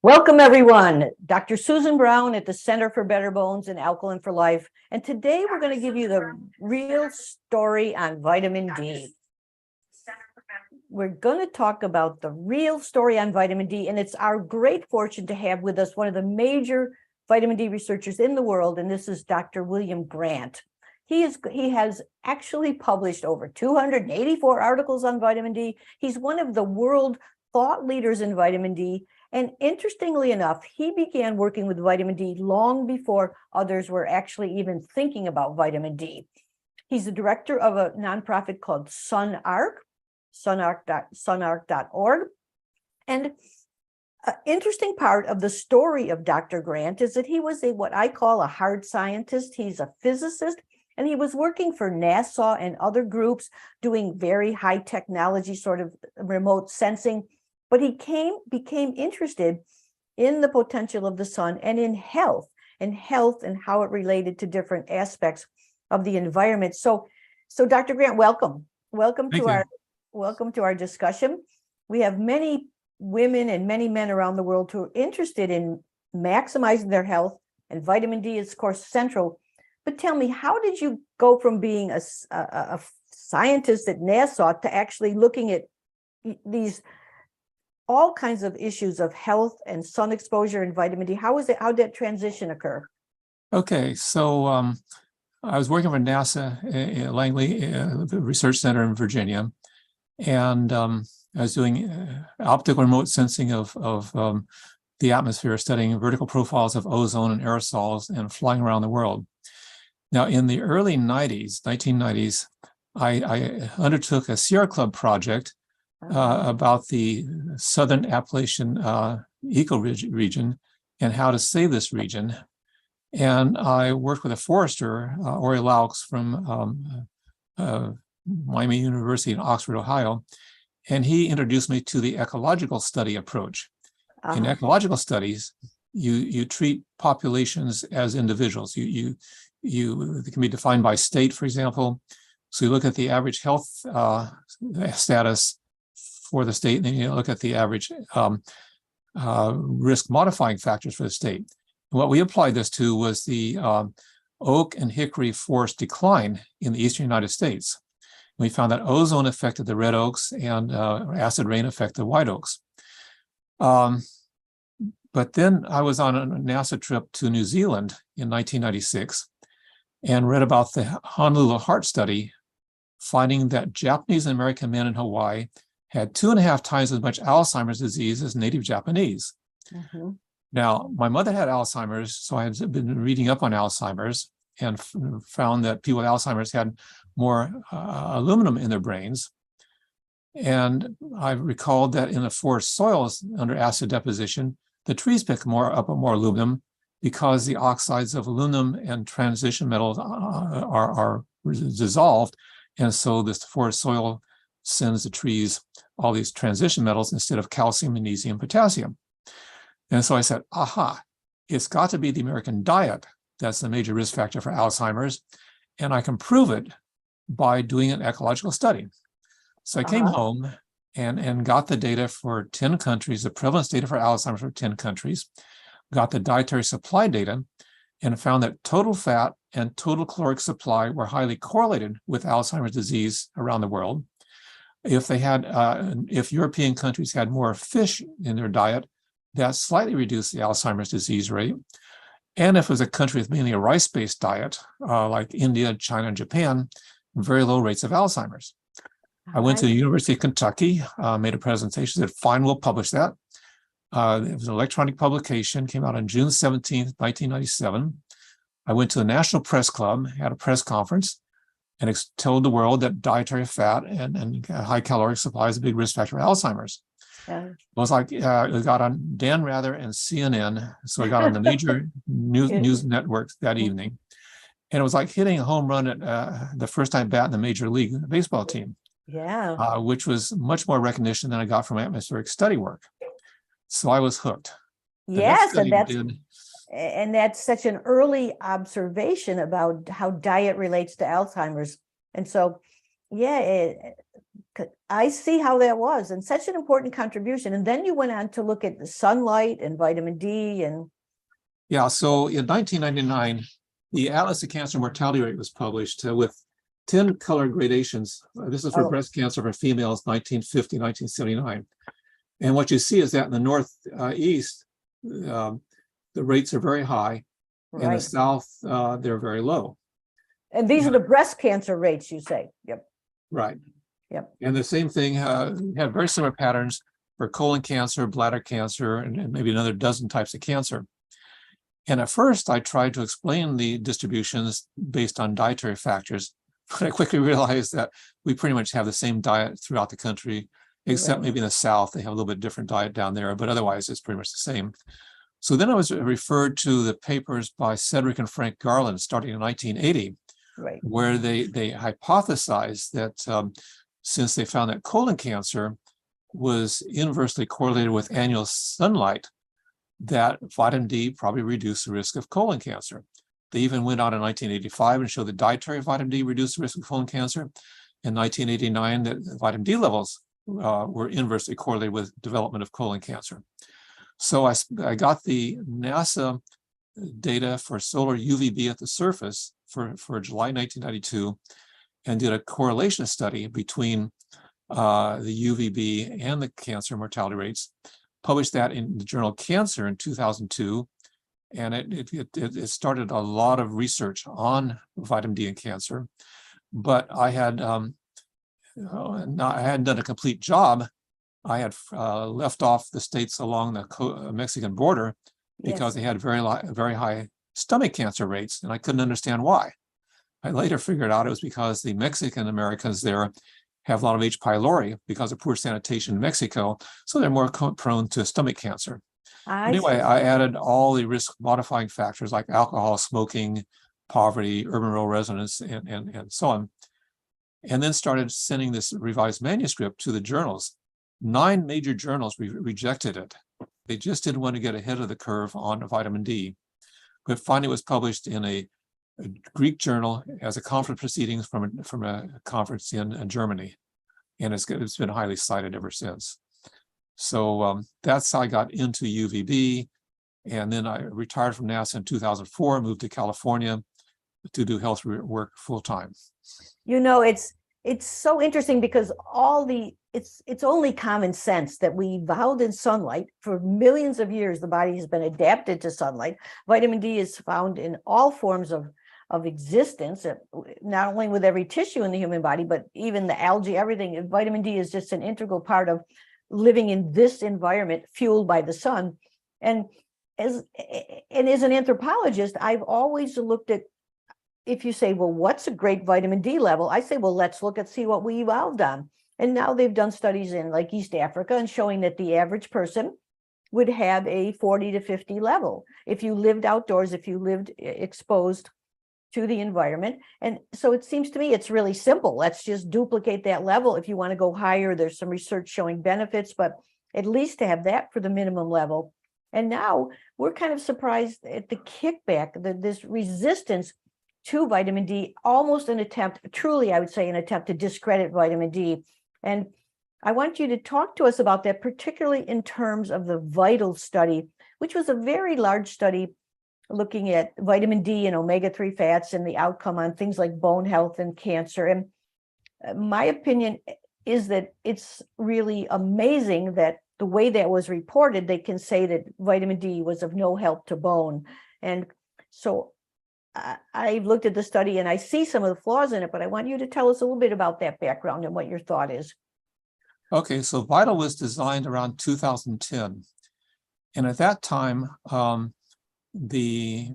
Welcome, everyone. Dr. Susan Brown at the Center for Better Bones and Alkaline for Life. And today we're going to give you the real story on vitamin D. We're going to talk about the real story on vitamin D, and it's our great fortune to have with us one of the major vitamin D researchers in the world, and this is Dr. William Grant. He has actually published over 284 articles on vitamin D. He's one of the world thought leaders in vitamin D. And interestingly enough, he began working with vitamin D long before others were actually even thinking about vitamin D. He's the director of a nonprofit called SunArc, sunarc.org. And an interesting part of the story of Dr. Grant is that he was what I call a hard scientist. He's a physicist, and he was working for NASA and other groups doing very high technology sort of remote sensing. But he became interested in the potential of the sun and in health and how it related to different aspects of the environment. So Dr. Grant, welcome to our discussion. We have many women and many men around the world who are interested in maximizing their health, and vitamin D is, of course, central. But tell me, how did you go from being a scientist at NASA to actually looking at these all kinds of issues of health and sun exposure and vitamin D? How did that transition occur? Okay, so I was working for NASA at Langley Research Center in Virginia, and I was doing optical remote sensing of the atmosphere, studying vertical profiles of ozone and aerosols, and flying around the world. Now, in the early 1990s, I undertook a Sierra Club project about the Southern Appalachian ecoregion and how to save this region. And I worked with a forester, Ori Laux from Miami University in Oxford, Ohio, and he introduced me to the ecological study approach. In ecological studies, you treat populations as individuals. They can be defined by state, for example. So you look at the average health status for the state, and then you look at the average risk modifying factors for the state. And what we applied this to was the oak and hickory forest decline in the eastern United States. We found that ozone affected the red oaks and acid rain affected the white oaks. But then I was on a NASA trip to New Zealand in 1996 and read about the Honolulu Heart Study, finding that Japanese and American men in Hawaii had 2.5 times as much Alzheimer's disease as native Japanese. Mm-hmm. Now, my mother had Alzheimer's, so I had been reading up on Alzheimer's and found that people with Alzheimer's had more aluminum in their brains. And I recalled that in the forest soils under acid deposition, the trees pick up more aluminum because the oxides of aluminum and transition metals are dissolved. And so this forest soil sends the trees all these transition metals instead of calcium, magnesium, potassium. And so I said, aha, it's got to be the American diet that's the major risk factor for Alzheimer's, and I can prove it by doing an ecological study. So I came home and got the data for 10 countries, the prevalence data for Alzheimer's for 10 countries, got the dietary supply data, and found that total fat and total caloric supply were highly correlated with Alzheimer's disease around the world. If European countries had more fish in their diet, that slightly reduced the Alzheimer's disease rate. And if it was a country with mainly a rice-based diet, like India, China, and Japan, very low rates of Alzheimer's. I went to the University of Kentucky, made a presentation, said, fine, we'll publish that. It was an electronic publication, came out on June 17th, 1997. I went to the National Press Club, had a press conference, and told the world that dietary fat and high caloric supply is a big risk factor for Alzheimer's. Yeah. It was like, it got on Dan Rather and CNN, so I got on the major news networks that evening. And it was like hitting a home run at the first time bat in the major league baseball team. Yeah. Which was much more recognition than I got from atmospheric study work. So I was hooked. Yes, and that's such an early observation about how diet relates to Alzheimer's. And so, yeah, I see how that was, and such an important contribution. And then you went on to look at the sunlight and vitamin D and. Yeah, so in 1999, the Atlas of Cancer Mortality Rate was published with 10 color gradations. This is for breast cancer for females, 1950, 1979. And what you see is that in the northeast, the rates are very high. In the south, they're very low. And these are the breast cancer rates, you say? Yep. Right. Yep. And the same thing had very similar patterns for colon cancer, bladder cancer, and maybe another dozen types of cancer. And at first, I tried to explain the distributions based on dietary factors, but I quickly realized that we pretty much have the same diet throughout the country, except maybe in the South, they have a little bit different diet down there, but otherwise it's pretty much the same. So then I was referred to the papers by Cedric and Frank Garland starting in 1980, where they hypothesized that since they found that colon cancer was inversely correlated with annual sunlight, that vitamin D probably reduced the risk of colon cancer. They even went out in 1985 and showed that dietary vitamin D reduced the risk of colon cancer. In 1989, that vitamin D levels were inversely correlated with development of colon cancer. So I got the NASA data for solar UVB at the surface for July 1992 and did a correlation study between the UVB and the cancer mortality rates, published that in the journal Cancer in 2002, and it started a lot of research on vitamin D and cancer. But I hadn't done a complete job. I had left off the states along the Mexican border because they had very high stomach cancer rates, and I couldn't understand why. I later figured out it was because the Mexican Americans there have a lot of H. pylori because of poor sanitation in Mexico, so they're more prone to stomach cancer. Anyway, I added all the risk modifying factors like alcohol, smoking, poverty, urban-rural residence, and so on, and then started sending this revised manuscript to the journals. 9 major journals rejected it. They just didn't want to get ahead of the curve on vitamin D. But finally it was published in a Greek journal as a conference proceedings from a conference in Germany. And it's been highly cited ever since. So that's how I got into UVB. And then I retired from NASA in 2004, moved to California to do health work full time. You know, it's so interesting because it's only common sense that we evolved in sunlight. For millions of years, the body has been adapted to sunlight. Vitamin D is found in all forms of existence, not only with every tissue in the human body, but even the algae, everything. Vitamin D is just an integral part of living in this environment fueled by the sun. And as an anthropologist, I've always looked at, if you say, well, what's a great vitamin D level? I say, well, let's look and see what we evolved on. And now they've done studies in like East Africa and showing that the average person would have a 40 to 50 level if you lived outdoors, if you lived exposed to the environment. And so it seems to me it's really simple. Let's just duplicate that level. If you want to go higher, there's some research showing benefits, but at least to have that for the minimum level. And now we're kind of surprised at the kickback, this resistance to vitamin D, almost an attempt, truly, I would say, an attempt to discredit vitamin D. And I want you to talk to us about that, particularly in terms of the VITAL study, which was a very large study looking at vitamin D and omega-3 fats and the outcome on things like bone health and cancer. And my opinion is that it's really amazing that the way that was reported, they can say that vitamin D was of no help to bone. And so I've looked at the study and I see some of the flaws in it, but I want you to tell us a little bit about that background and what your thought is. Okay, so VITAL was designed around 2010. And at that time, the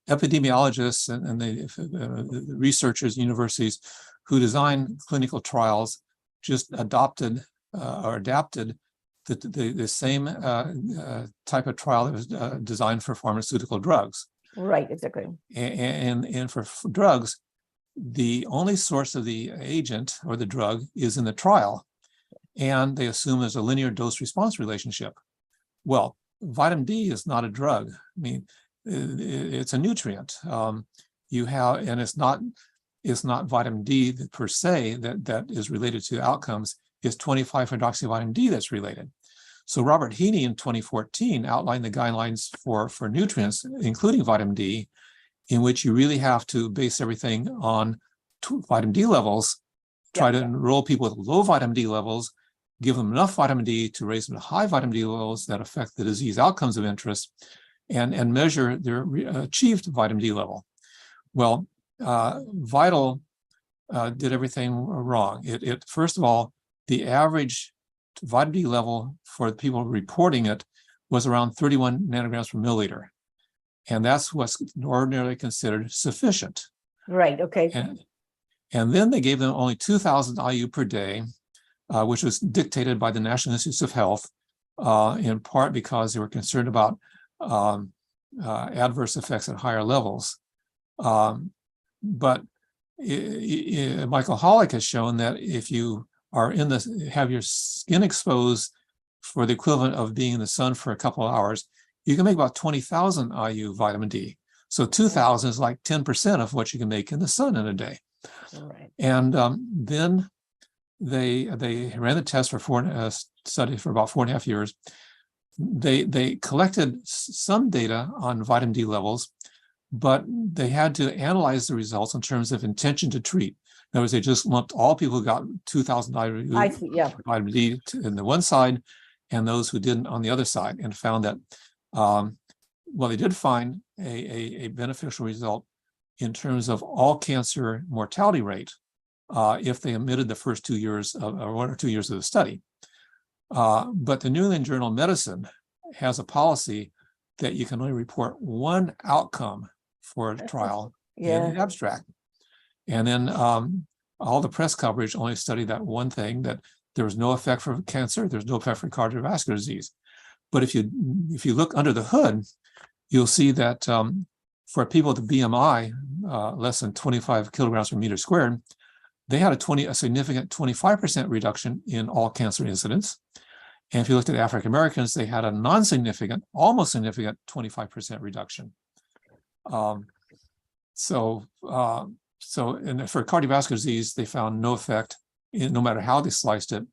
epidemiologists and the researchers, universities who design clinical trials just adapted the same type of trial that was designed for pharmaceutical drugs. Right, exactly. And for drugs, the only source of the agent or the drug is in the trial, and they assume there's a linear dose-response relationship. Well, vitamin D is not a drug. I mean, it's a nutrient. And it's not is not vitamin D per se that is related to outcomes, it's 25-hydroxyvitamin D that's related. So Robert Heaney in 2014 outlined the guidelines for nutrients, including vitamin D, in which you really have to base everything on vitamin D levels, try to enroll people with low vitamin D levels, give them enough vitamin D to raise them to high vitamin D levels that affect the disease outcomes of interest, and measure their achieved vitamin D level. Well, Vital did everything wrong. It first of all, the average vitamin D level for the people reporting it was around 31 nanograms per milliliter. And that's what's ordinarily considered sufficient. Right, okay. And then they gave them only 2,000 IU per day, which was dictated by the National Institutes of Health, in part because they were concerned about adverse effects at higher levels. But Michael Hollick has shown that if you are have your skin exposed for the equivalent of being in the sun for a couple of hours, you can make about 20,000 IU vitamin D. So 2,000 is like 10% of what you can make in the sun in a day. Right. And then they ran the test for study for about 4.5 years. They collected some data on vitamin D levels, but they had to analyze the results in terms of intention to treat. In other words, they just lumped all people who got 2,000 vitamin D in the one side and those who didn't on the other side, and found that, well, they did find a beneficial result in terms of all cancer mortality rate if they omitted the first 2 years or 1 or 2 years of the study. But the New England Journal of Medicine has a policy that you can only report one outcome for a trial in the abstract. And then all the press coverage only studied that one thing, that there was no effect for cancer, there's no effect for cardiovascular disease. But if you look under the hood, you'll see that for people with a BMI less than 25 kilograms per meter squared, they had a significant 25% reduction in all cancer incidence. And if you looked at African Americans, they had a non-significant, almost significant 25% reduction. So for cardiovascular disease, they found no effect, no matter how they sliced it.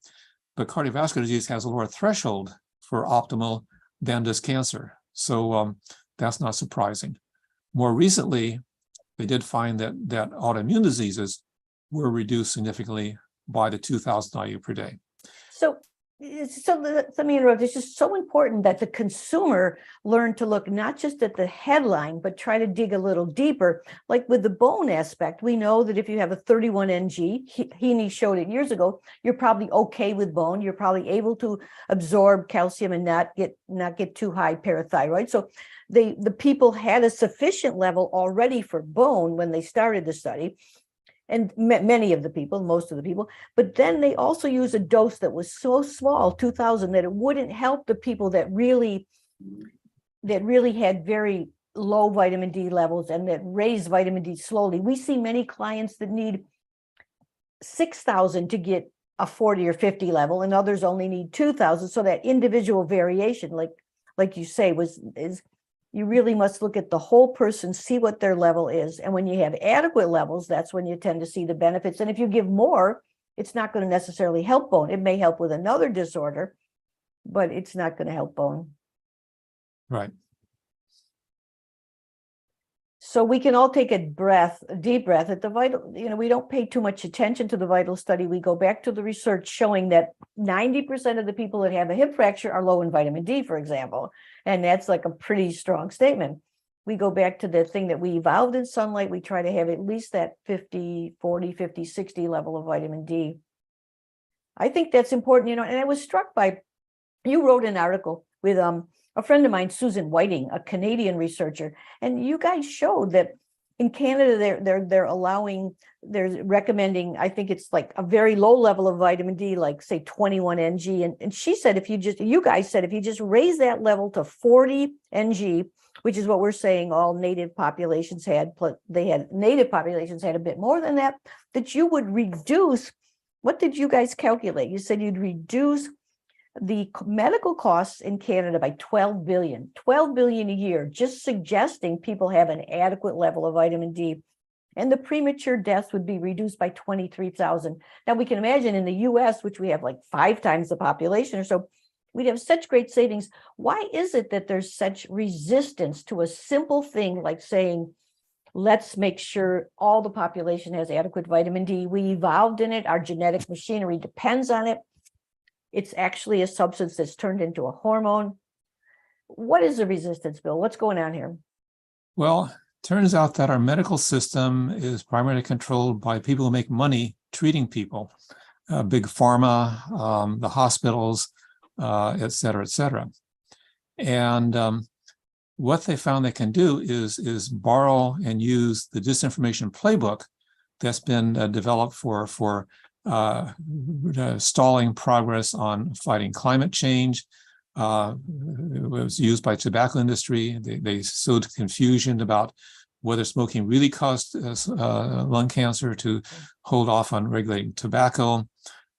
But cardiovascular disease has a lower threshold for optimal than does cancer. So that's not surprising. More recently, they did find that autoimmune diseases were reduced significantly by the 2,000 IU per day. So let me interrupt. It's just so important that the consumer learn to look not just at the headline, but try to dig a little deeper. Like with the bone aspect, we know that if you have a 31 ng, Heaney showed it years ago, you're probably okay with bone. You're probably able to absorb calcium and not get too high parathyroid. So the people had a sufficient level already for bone when they started the study. And many of the people, most of the people, but then they also use a dose that was so small, 2,000, that it wouldn't help the people that really had very low vitamin D levels and that raise vitamin D slowly. We see many clients that need 6,000 to get a 40 or 50 level, and others only need 2,000. So that individual variation, like you say, is you really must look at the whole person, see what their level is. And when you have adequate levels, that's when you tend to see the benefits. And if you give more, it's not going to necessarily help bone. It may help with another disorder, but it's not going to help bone. Right. So we can all take a deep breath at the vital. We don't pay too much attention to the vital study. We go back to the research showing that 90% of the people that have a hip fracture are low in vitamin D, for example. And that's like a pretty strong statement. We go back to the thing that we evolved in sunlight. We try to have at least that 50, 40, 50, 60 level of vitamin D. I think that's important, and I was struck by, you wrote an article with a friend of mine, Susan Whiting, a Canadian researcher, and you guys showed that in Canada, they're recommending, I think it's like a very low level of vitamin D, like say 21 ng. And she said, you guys said, if you just raise that level to 40 ng, which is what we're saying all native populations had, native populations had a bit more than that you would reduce, what did you guys calculate? You said you'd reduce the medical costs in Canada by 12 billion a year, just suggesting people have an adequate level of vitamin D. and the premature deaths would be reduced by 23,000. Now we can imagine in the US, which we have like 5 times the population or so, we'd have such great savings. Why is it that there's such resistance to a simple thing like saying, let's make sure all the population has adequate vitamin D? We evolved in it. Our genetic machinery depends on it. It's actually a substance that's turned into a hormone. What is the resistance, Bill? What's going on here? Well, turns out that our medical system is primarily controlled by people who make money treating people, big pharma, the hospitals, et cetera, et cetera. And what they found they can do is borrow and use the disinformation playbook that's been developed for stalling progress on fighting climate change. It was used by the tobacco industry. They sowed confusion about whether smoking really caused lung cancer to hold off on regulating tobacco.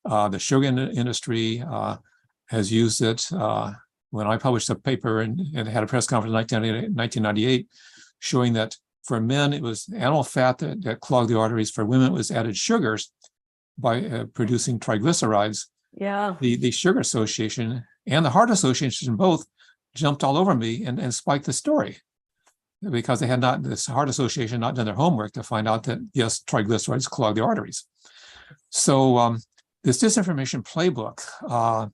The sugar industry has used it. When I published a paper and had a press conference in 1998, showing that for men, it was animal fat that clogged the arteries. For women, it was added sugars by producing triglycerides. Yeah. The Sugar Association and the Heart Association both jumped all over me and spiked the story, because they had not, this Heart Association, not done their homework to find out that, yes, triglycerides clog the arteries. So this disinformation playbook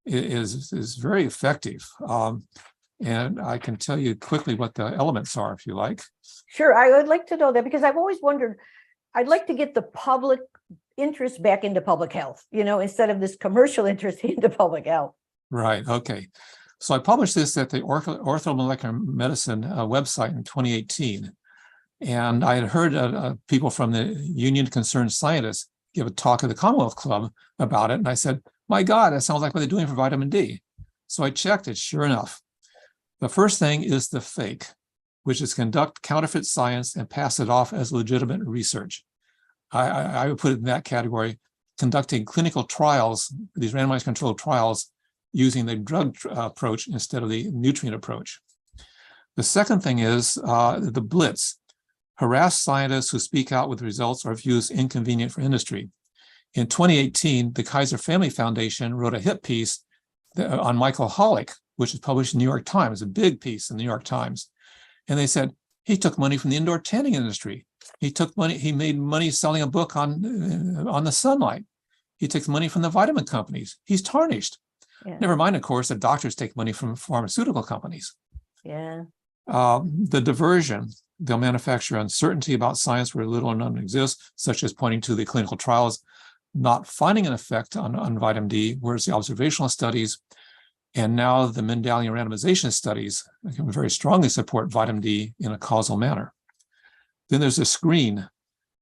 is very effective. And I can tell you quickly what the elements are, if you like. Sure, I would like to know that, because I've always wondered, I'd like to get the public interest back into public health, instead of this commercial interest into public health. Right, okay. So I published this at the Orthomolecular Medicine website in 2018. And I had heard people from the Union Concerned Scientists give a talk at the Commonwealth Club about it. And I said, my God, that sounds like what they're doing for vitamin D. So I checked it, sure enough. The first thing is the fake, which is conduct counterfeit science and pass it off as legitimate research. I would put it in that category, conducting clinical trials, these randomized controlled trials, using the drug approach instead of the nutrient approach. The second thing is the blitz, harass scientists who speak out with results or views inconvenient for industry. In 2018, the Kaiser Family Foundation wrote a hit piece on Michael Holick, which is published in the New York Times, a big piece in the New York Times. And they said, he took money from the indoor tanning industry. He made money selling a book on the sunlight. He takes money from the vitamin companies. He's tarnished. Yeah. Never mind, of course, that doctors take money from pharmaceutical companies. Yeah. The diversion, they'll manufacture uncertainty about science where little or none exists, such as pointing to the clinical trials not finding an effect on vitamin D, whereas the observational studies and now the Mendelian randomization studies can very strongly support vitamin D in a causal manner. Then there's a screen,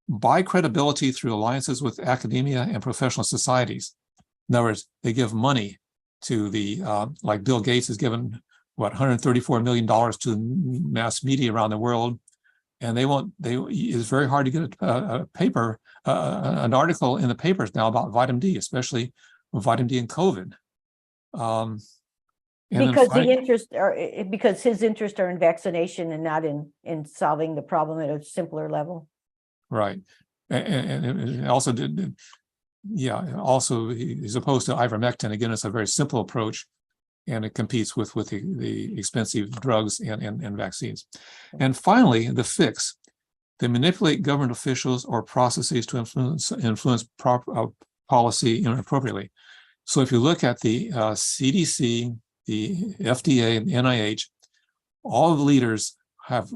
buy credibility through alliances with academia and professional societies. In other words, they give money to the, like Bill Gates has given, $134 million to mass media around the world. And it's very hard to get a paper, an article in the papers now about vitamin D, especially vitamin D and COVID. Because his interests are in vaccination and not in solving the problem at a simpler level. Right. And also also he's opposed to ivermectin. Again, it's a very simple approach, and it competes with the expensive drugs and vaccines. And finally, the fix. They manipulate government officials or processes to influence policy inappropriately. So if you look at the CDC, the FDA, and the NIH, all the leaders have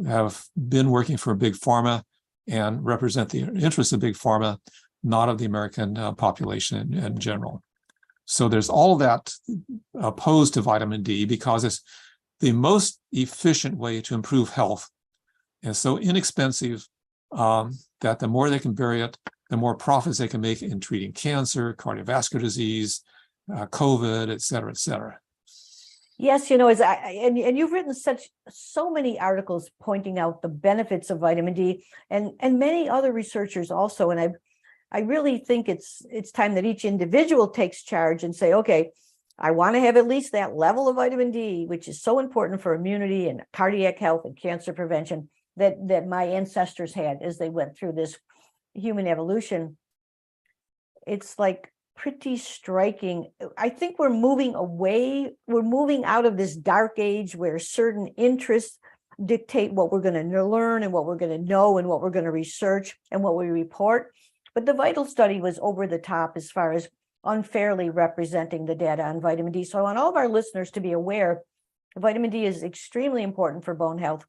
been working for Big Pharma and represent the interests of Big Pharma, not of the American population in general. So there's all of that opposed to vitamin D because it's the most efficient way to improve health, and so inexpensive that the more they can bury it, the more profits they can make in treating cancer, cardiovascular disease, COVID, et cetera, et cetera. Yes, and you've written so many articles pointing out the benefits of vitamin D, and many other researchers also. And I really think it's time that each individual takes charge and say, okay, I want to have at least that level of vitamin D, which is so important for immunity and cardiac health and cancer prevention. that my ancestors had as they went through this human evolution. It's like pretty striking. I think we're moving out of this dark age where certain interests dictate what we're going to learn and what we're going to know and what we're going to research and what we report. But the VITAL study was over the top as far as unfairly representing the data on vitamin D. So I want all of our listeners to be aware vitamin D is extremely important for bone health.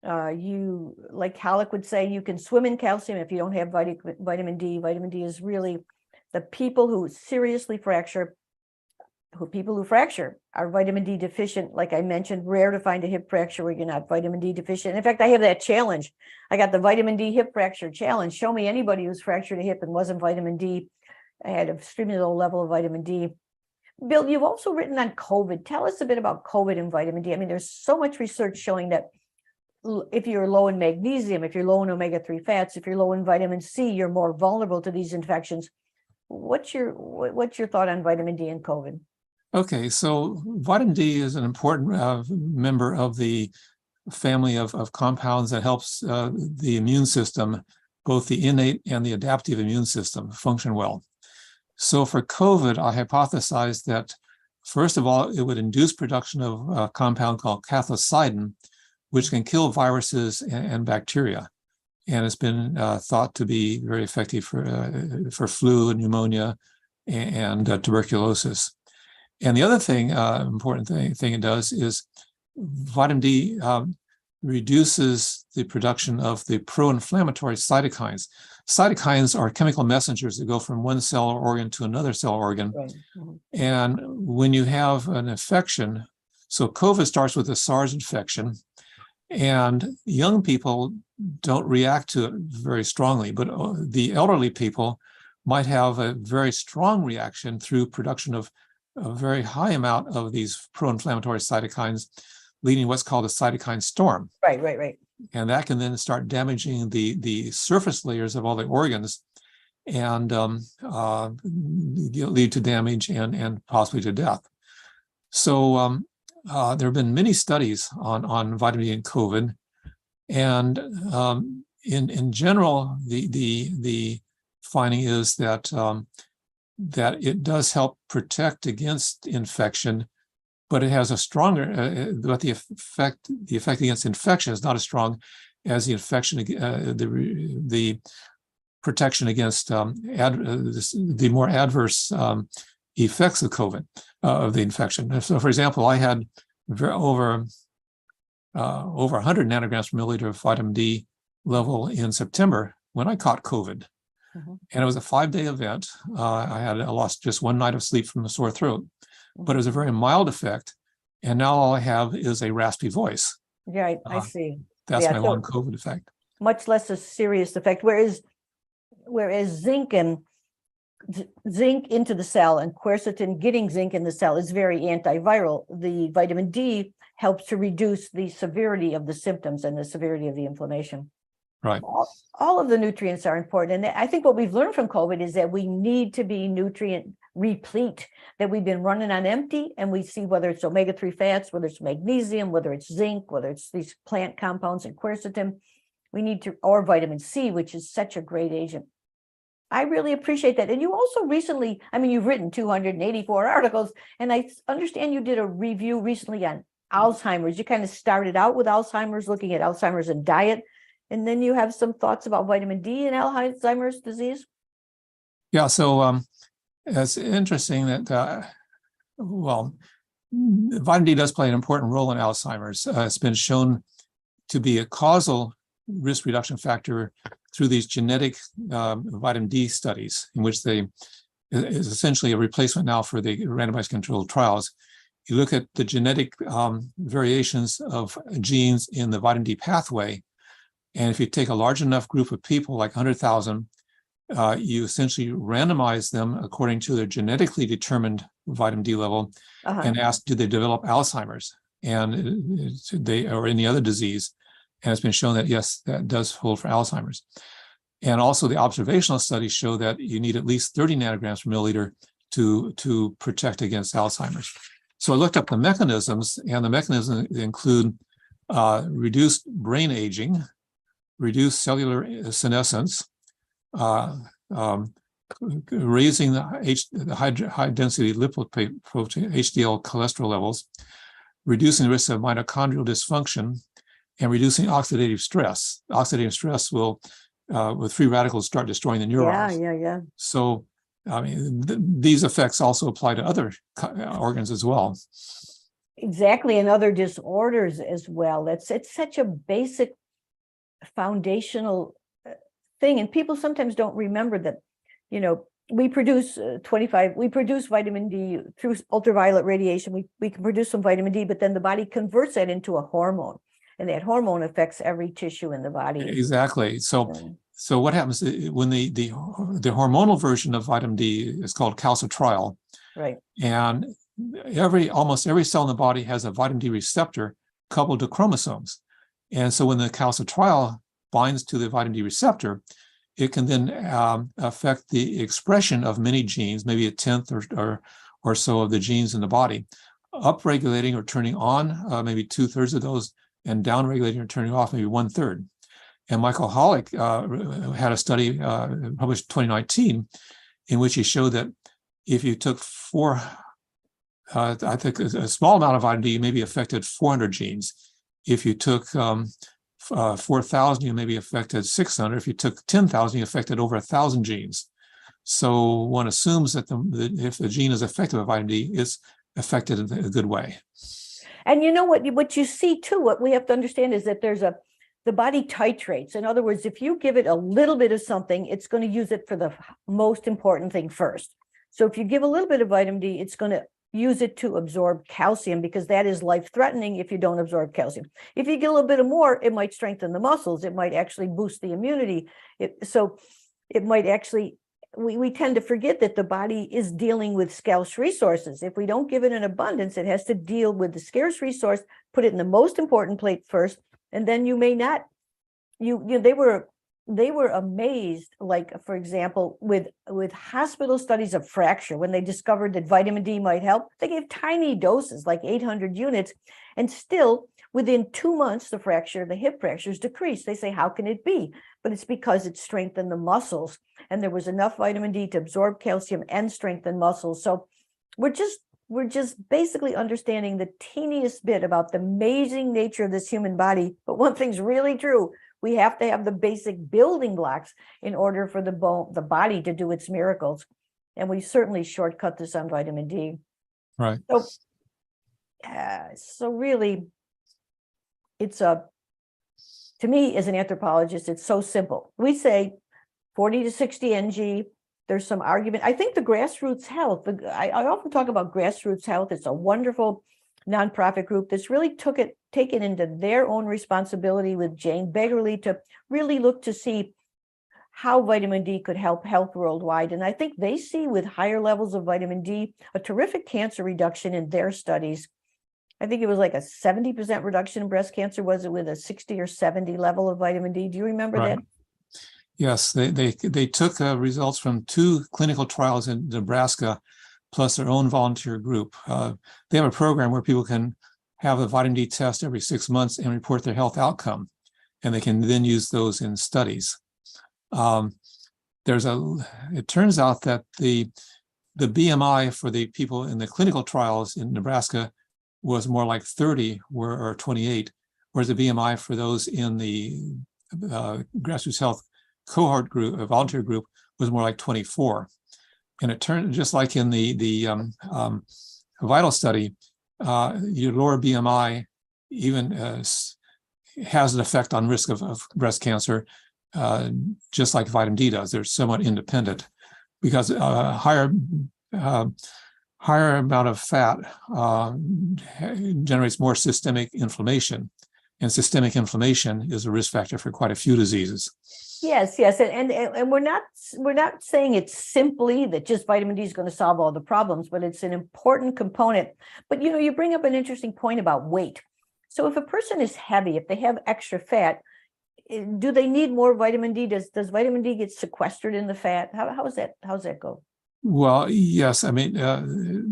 You, like Halleck would say, you can swim in calcium if you don't have vitamin D. Vitamin D is really the people who seriously fracture, people who fracture are vitamin D deficient. Like I mentioned, rare to find a hip fracture where you're not vitamin D deficient. In fact, I have that challenge. I got the vitamin D hip fracture challenge. Show me anybody who's fractured a hip and wasn't vitamin D. I had an extremely low level of vitamin D. Bill, you've also written on COVID. Tell us a bit about COVID and vitamin D. I mean, there's so much research showing that if you're low in magnesium, if you're low in omega-3 fats, if you're low in vitamin C, you're more vulnerable to these infections. What's your thought on vitamin D and COVID? Okay, so vitamin D is an important member of the family of compounds that helps the immune system, both the innate and the adaptive immune system, function well. So for COVID, I hypothesized that, first of all, it would induce production of a compound called cathelicidin, which can kill viruses and bacteria. And it's been thought to be very effective for flu and pneumonia and tuberculosis. And the other thing, important thing it does is vitamin D reduces the production of the pro-inflammatory cytokines. Cytokines are chemical messengers that go from one cell or organ to another cell or organ. Right. Mm-hmm. And when you have an infection, so COVID starts with a SARS infection, and young people don't react to it very strongly, but the elderly people might have a very strong reaction through production of a very high amount of these pro-inflammatory cytokines, leading to what's called a cytokine storm. Right. And that can then start damaging the surface layers of all the organs and lead to damage and possibly to death. So there have been many studies on vitamin D and COVID, and in general, the finding is that that it does help protect against infection, but it has a stronger, but the effect against infection is not as strong as the infection, the protection against the more adverse effects of COVID, of the infection. So, for example, I had over 100 nanograms per milliliter of vitamin D level in September when I caught COVID. Mm-hmm. And it was a 5-day event. I lost just one night of sleep from a sore throat, but it was a very mild effect. And now all I have is a raspy voice. Yeah, I see. That's my long COVID effect. Much less a serious effect. Whereas zinc into the cell and quercetin getting zinc in the cell is very antiviral. The vitamin D helps to reduce the severity of the symptoms and the severity of the inflammation. Right. All of the nutrients are important. And I think what we've learned from COVID is that we need to be nutrient replete, that we've been running on empty, and we see whether it's omega-3 fats, whether it's magnesium, whether it's zinc, whether it's these plant compounds and quercetin, we need to, or vitamin C, which is such a great agent. I really appreciate that. And you also recently, I mean, you've written 284 articles, and I understand you did a review recently on Alzheimer's. You kind of started out with Alzheimer's, looking at Alzheimer's and diet, and then you have some thoughts about vitamin D and Alzheimer's disease. Yeah, so it's interesting that, vitamin D does play an important role in Alzheimer's. It's been shown to be a causal risk reduction factor through these genetic vitamin D studies, in which they is essentially a replacement now for the randomized controlled trials. You look at the genetic variations of genes in the vitamin D pathway, and if you take a large enough group of people, like 100,000, you essentially randomize them according to their genetically determined vitamin D level, and ask, do they develop Alzheimer's and or any other disease? And it's been shown that, yes, that does hold for Alzheimer's. And also the observational studies show that you need at least 30 nanograms per milliliter to protect against Alzheimer's. So I looked up the mechanisms, and the mechanisms include reduced brain aging, reduce cellular senescence, raising the high density lipoprotein HDL cholesterol levels, reducing the risk of mitochondrial dysfunction, and reducing oxidative stress. Oxidative stress will, with free radicals, start destroying the neurons. Yeah. So, I mean, these effects also apply to other organs as well. Exactly, and other disorders as well. It's such a basic foundational thing, and people sometimes don't remember that, we produce we produce vitamin D through ultraviolet radiation. We can produce some vitamin D, but then the body converts that into a hormone, and that hormone affects every tissue in the body. Exactly. So what happens when the hormonal version of vitamin D is called calcitriol, right? And almost every cell in the body has a vitamin D receptor coupled to chromosomes. And so when the calcitriol binds to the vitamin D receptor, it can then affect the expression of many genes, maybe a tenth or so of the genes in the body, upregulating or turning on maybe 2/3 of those, and downregulating or turning off maybe 1/3. And Michael Hollick had a study published in 2019 in which he showed that if you took I think a small amount of vitamin D maybe affected 400 genes. If you took 4,000, you maybe affected 600. If you took 10,000, you affected over 1,000 genes. So one assumes that if the gene is affected by vitamin D, it's affected in a good way. And you know what you see too, what we have to understand is that the body titrates. In other words, if you give it a little bit of something, it's going to use it for the most important thing first. So if you give a little bit of vitamin D, it's going to use it to absorb calcium, because that is life-threatening if you don't absorb calcium. If you get a little bit of more, it might strengthen the muscles. It might actually boost the immunity. So it might actually, we tend to forget that the body is dealing with scarce resources. If we don't give it in abundance, it has to deal with the scarce resource, put it in the most important plate first, and then you may not. They were amazed, like, for example, with hospital studies of fracture, when they discovered that vitamin D might help, they gave tiny doses, like 800 units, and still within 2 months, the hip fractures decreased. They say, how can it be? But it's because it strengthened the muscles, and there was enough vitamin D to absorb calcium and strengthen muscles. So we're just basically understanding the teeniest bit about the amazing nature of this human body. But one thing's really true: we have to have the basic building blocks in order for the body to do its miracles. And we certainly shortcut this on vitamin D. Right. So really, to me, as an anthropologist, it's so simple. We say 40 to 60 ng. There's some argument. I think the Grassroots Health, I often talk about Grassroots Health. It's a wonderful nonprofit group that's really taken into their own responsibility with Jane Beggerly to really look to see how vitamin D could help health worldwide. And I think they see with higher levels of vitamin D a terrific cancer reduction in their studies. I think it was like a 70% reduction in breast cancer. Was it with a 60 or 70 level of vitamin D? Do you remember that? Yes, they took results from 2 clinical trials in Nebraska, plus their own volunteer group. They have a program where people can have a vitamin D test every 6 months and report their health outcome, and they can then use those in studies. It turns out that the BMI for the people in the clinical trials in Nebraska was more like 30 or 28, whereas the BMI for those in the Grassroots Health cohort group, a volunteer group, was more like 24. And it turned, just like in the vital study, your lower BMI even has an effect on risk of breast cancer, just like vitamin D does. They're somewhat independent, because higher amount of fat generates more systemic inflammation, and systemic inflammation is a risk factor for quite a few diseases. Yes, and we're not saying it's simply that just vitamin D is going to solve all the problems, but it's an important component. But you bring up an interesting point about weight. So if a person is heavy, if they have extra fat, do they need more vitamin D? Does vitamin D get sequestered in the fat? How's that go? Well, yes. I mean,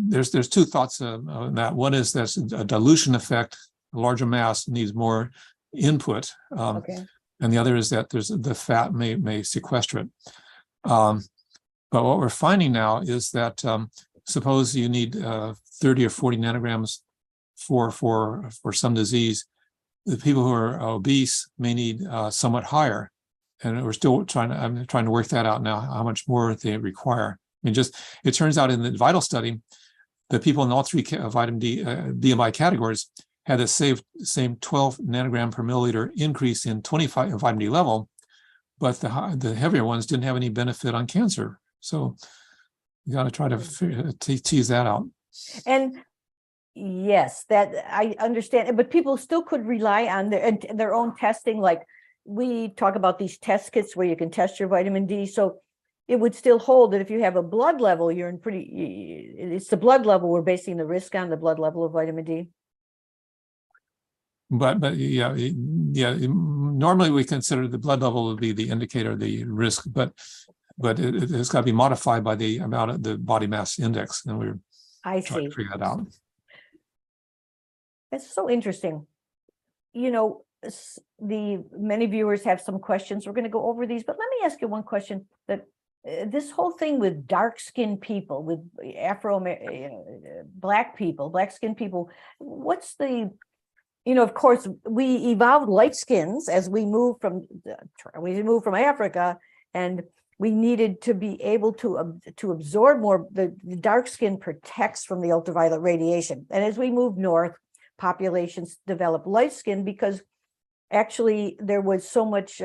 there's 2 thoughts on that. One is there's a dilution effect. A larger mass needs more input. Okay. and the other is that there's the fat may sequester it. But what we're finding now is that suppose you need 30 or 40 nanograms for some disease, the people who are obese may need somewhat higher, and we're still I'm trying to work that out now, how much more they require. I mean, it turns out in the VITAL study, the people in all three vitamin D BMI categories had the same 12 nanogram per milliliter increase in 25 vitamin D level, but the heavier ones didn't have any benefit on cancer. So you got to try to tease that out. And yes, that I understand, but people still could rely on their own testing. Like we talk about these test kits where you can test your vitamin D. So it would still hold that if you have a blood level, you're in it's the blood level. We're basing the risk on the blood level of vitamin D. But yeah. Normally we consider the blood level to be the indicator of the risk, but it's got to be modified by the amount of the body mass index, and we're trying to figure that out. It's so interesting. You know, many viewers have some questions. We're going to go over these, but let me ask you one question. That this whole thing with dark-skinned people, with black-skinned people, what's the, of course, we evolved light skins as we moved from Africa, and we needed to be able to absorb more. The dark skin protects from the ultraviolet radiation, and as we move north, populations develop light skin because actually there was so much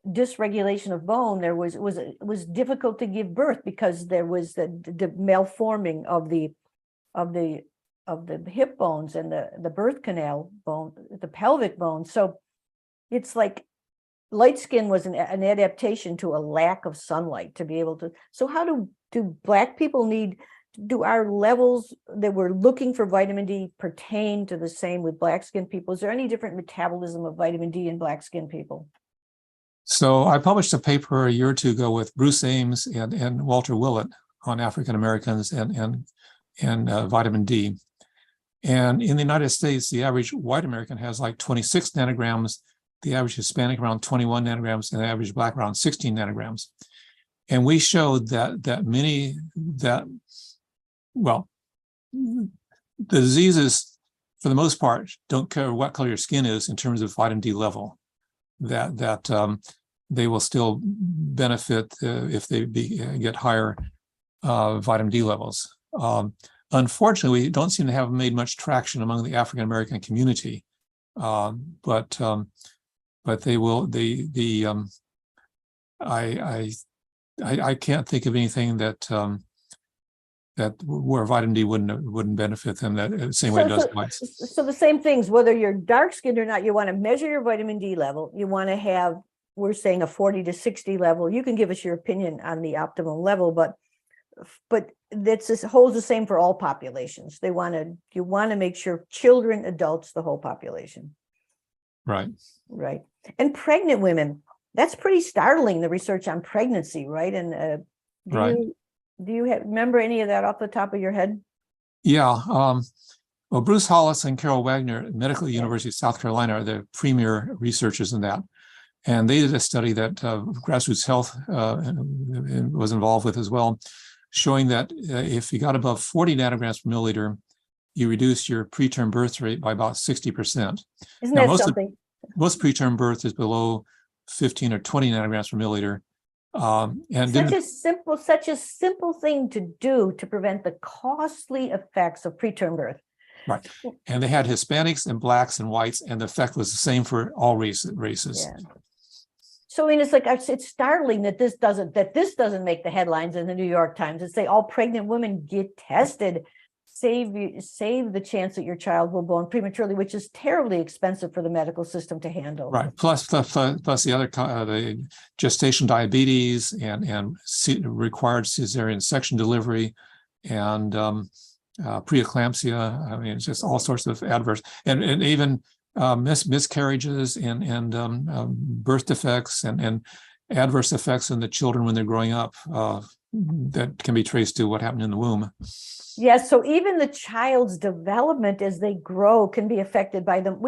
dysregulation of bone. There was difficult to give birth because there was the malforming of the hip bones and the birth canal bone, the pelvic bone. So it's like light skin was an adaptation to a lack of sunlight to be able to. So how do black people do our levels that we're looking for vitamin D pertain to the same with black skin people? Is there any different metabolism of vitamin D in black skin people? So I published a paper a year or two ago with Bruce Ames and Walter Willett on African Americans and vitamin D. And in the United States, the average white American has like 26 nanograms, the average Hispanic around 21 nanograms, and the average black around 16 nanograms. And we showed that the diseases, for the most part, don't care what color your skin is in terms of vitamin D level, that they will still benefit if they get higher vitamin D levels. Unfortunately, we don't seem to have made much traction among the African American community, but they will. I can't think of anything that where vitamin D wouldn't benefit them the same way it does whites. So the same things, whether you're dark skinned or not, you want to measure your vitamin D level. You want to have, we're saying, a 40 to 60 level. You can give us your opinion on the optimal level, but that holds the same for all populations. You want to make sure children, adults, the whole population. Right. And pregnant women, that's pretty startling, the research on pregnancy, right? And do you remember any of that off the top of your head? Yeah. Well, Bruce Hollis and Carol Wagner at Medical University of South Carolina are the premier researchers in that. And they did a study that Grassroots Health was involved with as well, showing that if you got above 40 nanograms per milliliter, you reduce your preterm birth rate by about 60%. Isn't that something? Most preterm birth is below 15 or 20 nanograms per milliliter. And such a simple thing to do to prevent the costly effects of preterm birth. Right. And they had Hispanics and blacks and whites, and the effect was the same for all races. Yeah. So I mean, it's startling that this doesn't make the headlines in the New York Times and say all pregnant women get tested, save the chance that your child will born prematurely, which is terribly expensive for the medical system to handle. Right. Plus the other the gestation diabetes and required cesarean section delivery and preeclampsia. I mean, it's just all sorts of adverse and even miscarriages and birth defects and adverse effects in the children when they're growing up that can be traced to what happened in the womb. Yes, so even the child's development as they grow can be affected by them.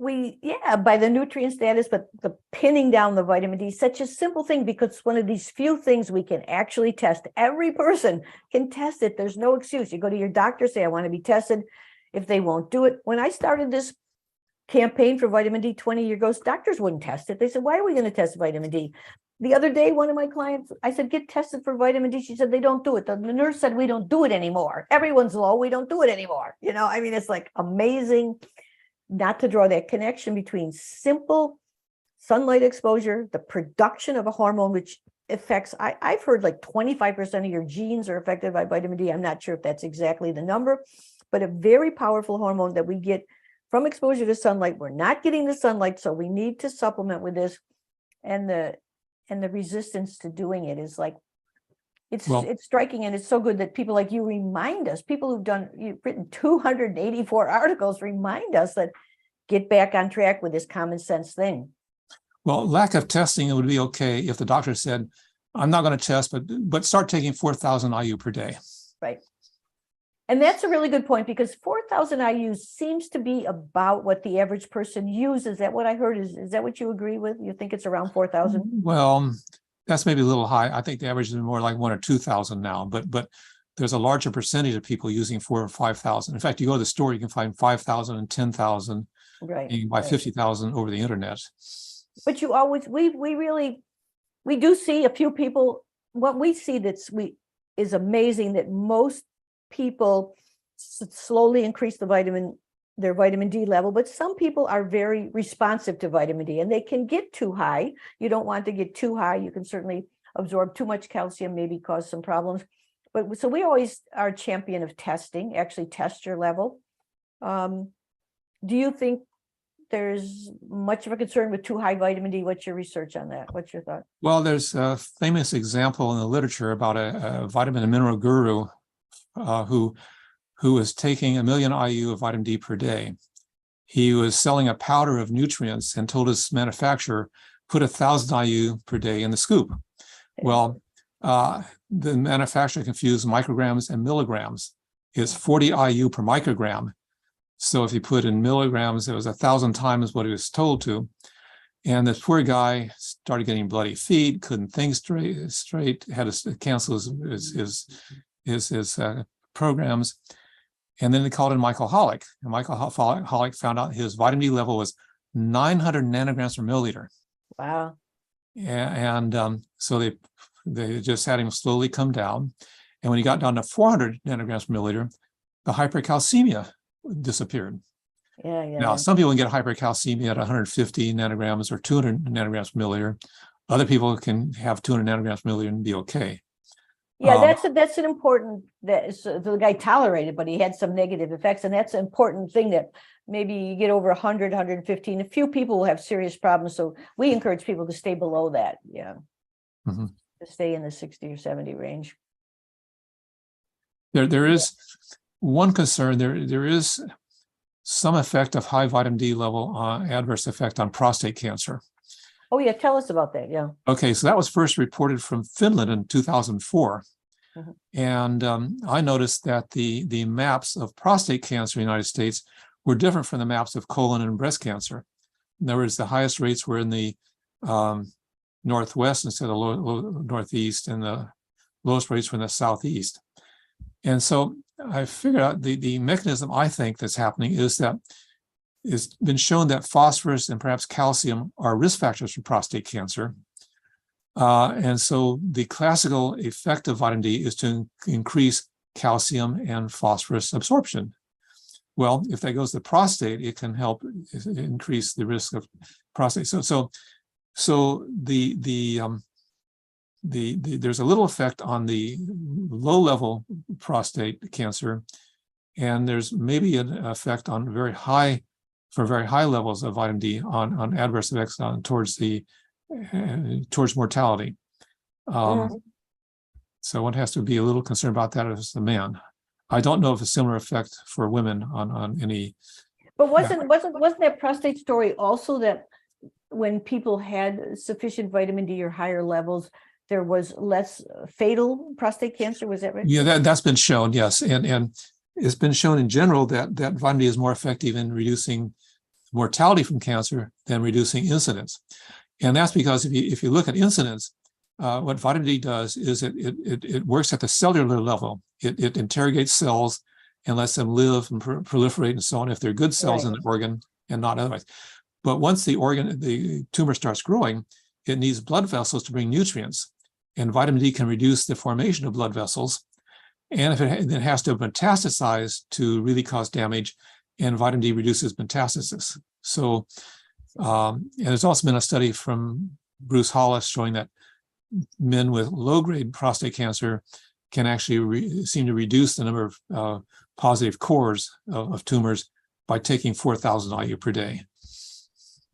by the nutrient status, but the pinning down the vitamin D is such a simple thing because it's one of these few things we can actually test. Every person can test it. There's no excuse. You go to your doctor, say, I want to be tested. If they won't do it. When I started this campaign for vitamin D 20 years ago, doctors wouldn't test it. They said, why are we going to test vitamin D? The other day, one of my clients, I said, get tested for vitamin D. She said, they don't do it. The nurse said, we don't do it anymore. Everyone's low. We don't do it anymore. I mean, it's like amazing not to draw that connection between simple sunlight exposure, the production of a hormone, which affects, I've heard like 25% of your genes are affected by vitamin D. I'm not sure if that's exactly the number, but a very powerful hormone that we get from exposure to sunlight. We're not getting the sunlight, so we need to supplement with this. And the resistance to doing it is like, it's striking, and it's so good that people like you remind us, people you've written 284 articles, remind us that get back on track with this common sense thing. Well, lack of testing, it would be okay if the doctor said, I'm not going to test, but start taking 4,000 IU per day. Right. And that's a really good point, because 4,000 IU seems to be about what the average person uses. Is that what I heard? Is that what you agree with? You think it's around 4,000? Well, that's maybe a little high. I think the average is more like 1,000 or 2,000 now, but there's a larger percentage of people using 4,000 or 5,000. In fact, you go to the store, you can find 5,000 and 10,000. Right. You can buy 50,000 over the internet. But you always, we do see a few people. What we see is amazing, that most people slowly increase their vitamin D level, but some people are very responsive to vitamin D, and they can get too high. You don't want to get too high. You can certainly absorb too much calcium, maybe cause some problems. But so we always are a champion of testing, actually test your level. Do you think there's much of a concern with too high vitamin D? What's your research on that? What's your thought? Well, there's a famous example in the literature about a vitamin and mineral guru who was taking 1 million IU of vitamin D per day. He was selling a powder of nutrients and told his manufacturer, put 1,000 IU per day in the scoop. Well, the manufacturer confused micrograms and milligrams. It's 40 IU per microgram. So if you put in milligrams, it was 1,000 times what he was told to. And this poor guy started getting bloody feet, couldn't think straight, had to cancel his programs. And then they called in Michael Holick. And Michael Holick found out his vitamin D level was 900 nanograms per milliliter. Wow. And so they just had him slowly come down. And when he got down to 400 nanograms per milliliter, the hypercalcemia disappeared. Yeah. Now, some people can get hypercalcemia at 150 nanograms or 200 nanograms per milliliter. Other people can have 200 nanograms per milliliter and be okay. Yeah, that's an important, the guy tolerated, but he had some negative effects. And that's an important thing, that maybe you get over 100, 115. A few people will have serious problems. So we encourage people to stay below that. Yeah. Mm-hmm. To stay in the 60 or 70 range. There is one concern. There is some effect of high vitamin D level adverse effect on prostate cancer. Oh, yeah. Tell us about that. Yeah. Okay. So that was first reported from Finland in 2004. Mm-hmm. And I noticed that the maps of prostate cancer in the United States were different from the maps of colon and breast cancer. In other words, the highest rates were in the Northwest instead of Northeast, and the lowest rates were in the Southeast. And so I figured out the mechanism I think that's happening is that it's been shown that phosphorus and perhaps calcium are risk factors for prostate cancer. And so the classical effect of vitamin D is to increase calcium and phosphorus absorption. Well, if that goes to the prostate, it can help increase the risk of prostate. So there's a little effect on the low-level prostate cancer, and there's maybe an effect on very high levels of vitamin D on adverse effects towards mortality. So one has to be a little concerned about that as a man. I don't know if a similar effect for women on any. But wasn't that prostate story also that when people had sufficient vitamin D or higher levels, there was less fatal prostate cancer? Was that right? Yeah, that's been shown, yes. And it's been shown in general that vitamin D is more effective in reducing mortality from cancer than reducing incidence. And that's because if you look at incidence, what vitamin D does is it works at the cellular level. It interrogates cells and lets them live and proliferate and so on if they're good cells in the organ and not otherwise. But once the tumor starts growing, it needs blood vessels to bring nutrients. And vitamin D can reduce the formation of blood vessels. And if it has to metastasize to really cause damage, and vitamin D reduces metastasis. So, and there's also been a study from Bruce Hollis showing that men with low-grade prostate cancer can actually seem to reduce the number of positive cores of tumors by taking 4,000 IU per day.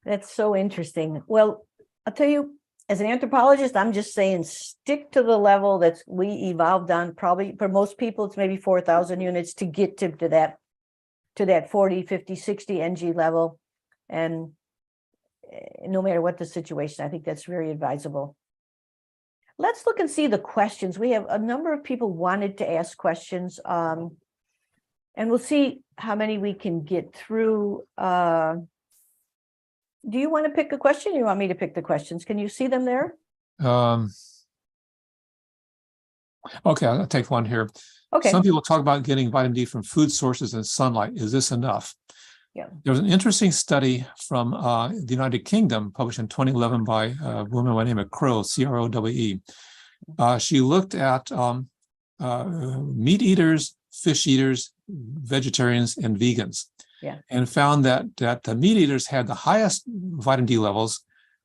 That's so interesting. Well, I'll tell you, as an anthropologist, I'm just saying stick to the level that we evolved on. Probably for most people, it's maybe 4,000 units to get to that 40, 50, 60 NG level. And no matter what the situation, I think that's very advisable. Let's look and see the questions. We have a number of people wanted to ask questions, and we'll see how many we can get through. Do you want to pick a question, or you want me to pick the questions? Can you see them there? Okay, I'll take one here. Okay. Some people talk about getting vitamin D from food sources and sunlight. Is this enough? Yeah. There was an interesting study from the United Kingdom published in 2011 by a woman by the name of Crowe, C-R-O-W-E. She looked at meat eaters, fish eaters, vegetarians, and vegans. Yeah. And found that the meat eaters had the highest vitamin D levels,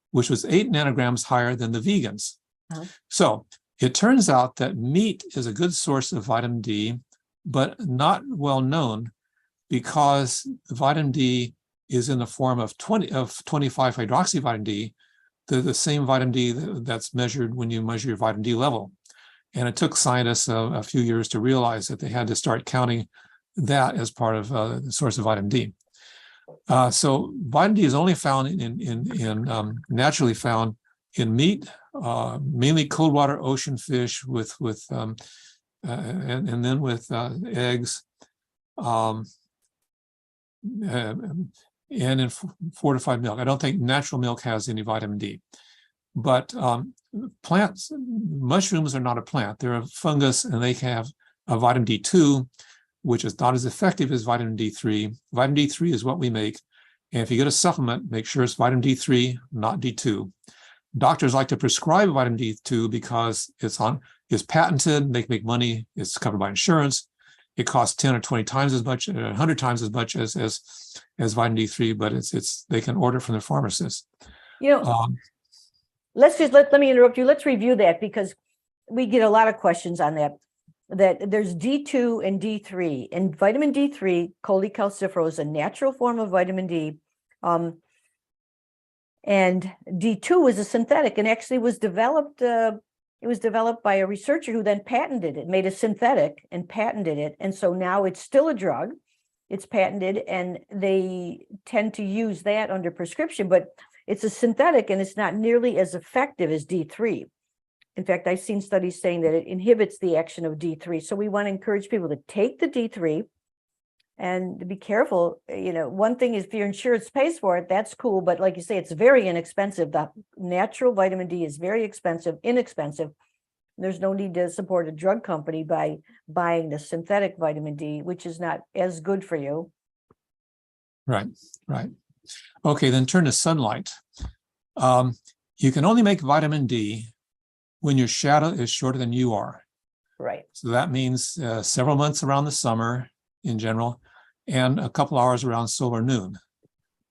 which was 8 nanograms higher than the vegans. Uh-huh. So it turns out that meat is a good source of vitamin D, but not well known because vitamin D is in the form of 25 hydroxy vitamin D, the same vitamin D that's measured when you measure your vitamin D level. And it took scientists a few years to realize that they had to start counting that as part of the source of vitamin D. So vitamin D is only found in naturally found in meat, mainly cold water ocean fish and then with eggs, and in fortified milk. I don't think natural milk has any vitamin D, but plants, mushrooms are not a plant. They're a fungus, and they have a vitamin D2, which is not as effective as vitamin D3. Vitamin D3 is what we make. And if you get a supplement, make sure it's vitamin D3, not D2. Doctors like to prescribe vitamin D2 because it's patented, they can make money, it's covered by insurance. It costs 10 or 20 times as much, 100 times as much as vitamin D3, but they can order from their pharmacist. Let's just let me interrupt you. Let's review that because we get a lot of questions on that. That there's D2 and D3, and vitamin D3, cholecalciferol, is a natural form of vitamin D, and D2 is a synthetic, and actually was developed. It was developed by a researcher who then patented it, made a synthetic and patented it, and so now it's still a drug. It's patented, and they tend to use that under prescription, but it's a synthetic, and it's not nearly as effective as D3. In fact, I've seen studies saying that it inhibits the action of D3. So we want to encourage people to take the D3 and to be careful. One thing is if your insurance pays for it, that's cool. But like you say, it's very inexpensive. The natural vitamin D is very inexpensive. There's no need to support a drug company by buying the synthetic vitamin D, which is not as good for you. Right. Okay, then turn to sunlight. You can only make vitamin D when your shadow is shorter than you are. Right. So that means several months around the summer in general, and a couple hours around solar noon.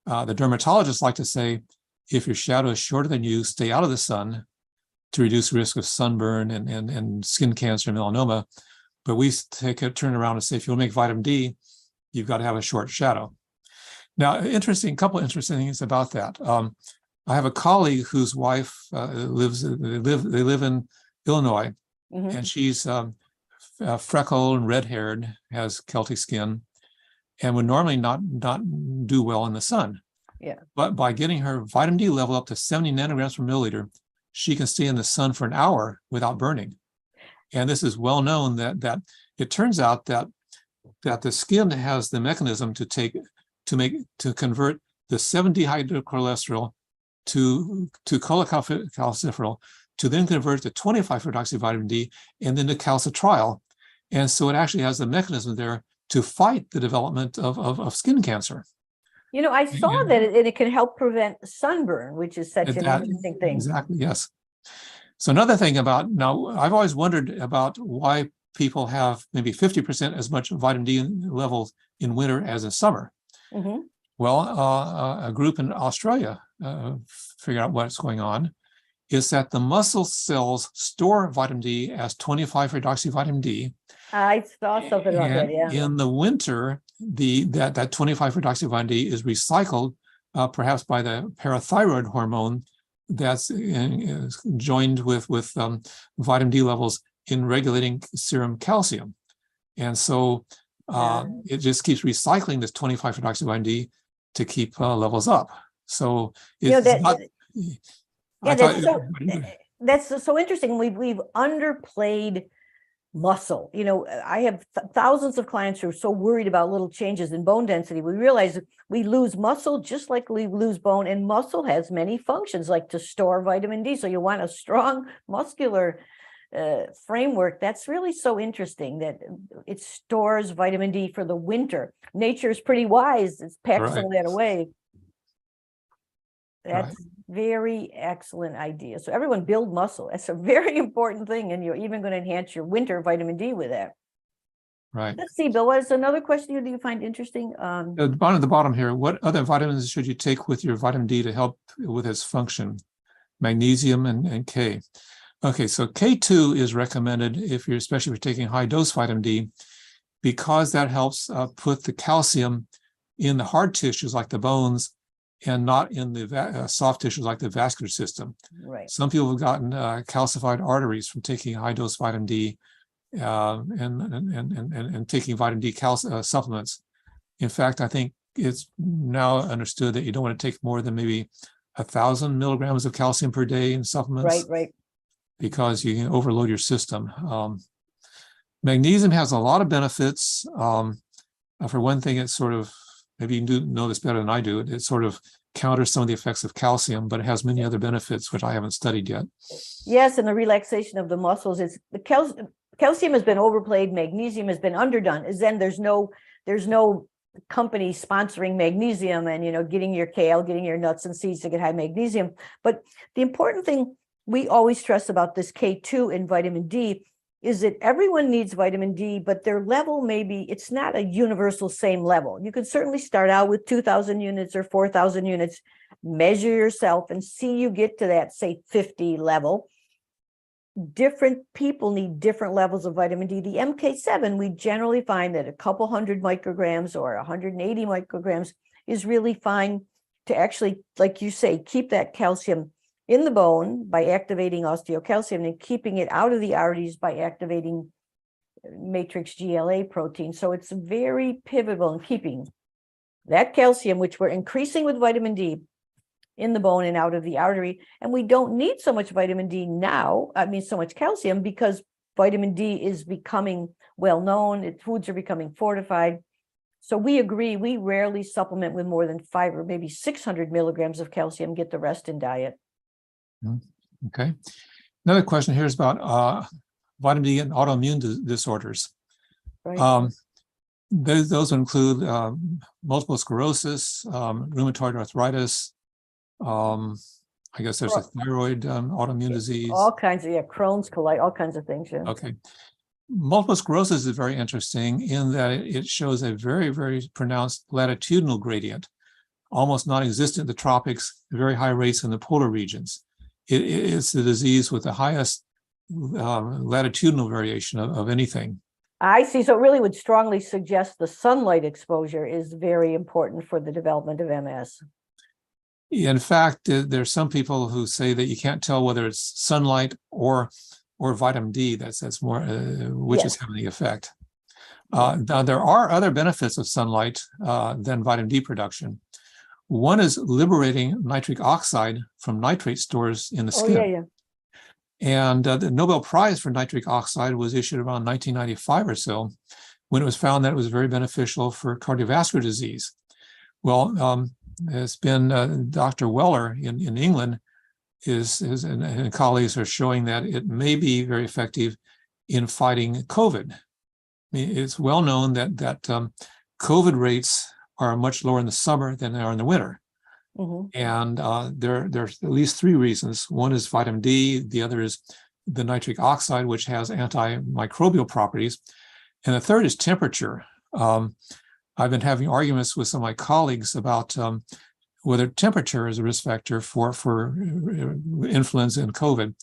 The dermatologists like to say, if your shadow is shorter than you, stay out of the sun to reduce risk of sunburn and skin cancer and melanoma. But we turn around and say, if you'll make vitamin D, you've got to have a short shadow. Now, couple interesting things about that. I have a colleague whose wife live in Illinois, Mm-hmm. and she's freckled and red-haired, has Celtic skin, and would normally not do well in the sun. Yeah. But by getting her vitamin D level up to 70 nanograms per milliliter, she can stay in the sun for an hour without burning. And this is well known that it turns out that the skin has the mechanism to convert the 7-dehydrocholesterol to cholecalciferol, to then convert to 25-hydroxyvitamin D and then to calcitriol. And so it actually has the mechanism there to fight the development of skin cancer. I saw And- that it can help prevent sunburn, which is such an that- interesting thing. Exactly, yes. So another thing about, now, I've always wondered about why people have maybe 50% as much vitamin D levels in winter as in summer. Mhm. Well, a group in Australia figured out what's going on, is that the muscle cells store vitamin D as 25-hydroxyvitamin D. I saw something about that, And yeah. in the winter, that 25-hydroxyvitamin D is recycled, perhaps by the parathyroid hormone that's joined with vitamin D levels in regulating serum calcium. And so it just keeps recycling this 25-hydroxyvitamin D to keep levels up. So it's not. Yeah, that's so interesting. We've underplayed muscle. I have thousands of clients who are so worried about little changes in bone density. We realize that we lose muscle just like we lose bone, and muscle has many functions, like to store vitamin D. So you want a strong muscular framework. That's really so interesting that it stores vitamin D for the winter. Nature is pretty wise. It's packed some of that away. That's very excellent idea. So everyone build muscle. That's a very important thing. And you're even going to enhance your winter vitamin D with that. Right. Let's see, Bill, what's another question here that you find interesting? At the bottom here, what other vitamins should you take with your vitamin D to help with its function? Magnesium and K. Okay, so K2 is recommended especially if you're taking high dose vitamin D, because that helps put the calcium in the hard tissues like the bones and not in the soft tissues like the vascular system. Right. Some people have gotten calcified arteries from taking high dose vitamin D and taking vitamin D supplements. In fact, I think it's now understood that you don't want to take more than maybe 1,000 milligrams of calcium per day in supplements. Right. Because you can overload your system. Magnesium has a lot of benefits. For one thing, it's sort of, maybe you know this better than I do, it sort of counters some of the effects of calcium, but it has many other benefits, which I haven't studied yet. Yes, and the relaxation of the muscles is the calcium has been overplayed, magnesium has been underdone. Then there's no company sponsoring magnesium and getting your kale, getting your nuts and seeds to get high magnesium. But the important thing we always stress about this K2 and vitamin D is that everyone needs vitamin D, but their level it's not a universal same level. You can certainly start out with 2,000 units or 4,000 units, measure yourself and see you get to that, say, 50 level. Different people need different levels of vitamin D. The MK7, we generally find that a couple hundred micrograms or 180 micrograms is really fine to actually, like you say, keep that calcium in the bone by activating osteocalcium and keeping it out of the arteries by activating matrix GLA protein. So it's very pivotal in keeping that calcium, which we're increasing with vitamin D, in the bone and out of the artery. And we don't need so much vitamin D now, so much calcium, because vitamin D is becoming well known. Foods are becoming fortified. So we agree, we rarely supplement with more than 500 or maybe 600 milligrams of calcium, get the rest in diet. Okay. Another question here is about vitamin D and autoimmune disorders. Right. Those include multiple sclerosis, rheumatoid arthritis. I guess there's a thyroid autoimmune disease. All kinds of, Crohn's, colitis, all kinds of things. Yeah. Okay. Multiple sclerosis is very interesting in that it shows a very, very pronounced latitudinal gradient, almost non-existent in the tropics, very high rates in the polar regions. It's the disease with the highest latitudinal variation of anything. I see. So it really would strongly suggest the sunlight exposure is very important for the development of MS. In fact, there's some people who say that you can't tell whether it's sunlight or vitamin D. That's more which is having the effect. Now there are other benefits of sunlight than vitamin D production. One is liberating nitric oxide from nitrate stores in the skin. And the Nobel Prize for nitric oxide was issued around 1995 or so, when it was found that it was very beneficial for cardiovascular disease. Well, It's been Dr. Weller in England and colleagues are showing that it may be very effective in fighting COVID. I mean, it's well known that COVID rates are much lower in the summer than they are in the winter. Mhm. And there's at least three reasons. One is vitamin D, the other is the nitric oxide, which has antimicrobial properties. And the third is temperature. I've been having arguments with some of my colleagues about whether temperature is a risk factor for influenza and COVID.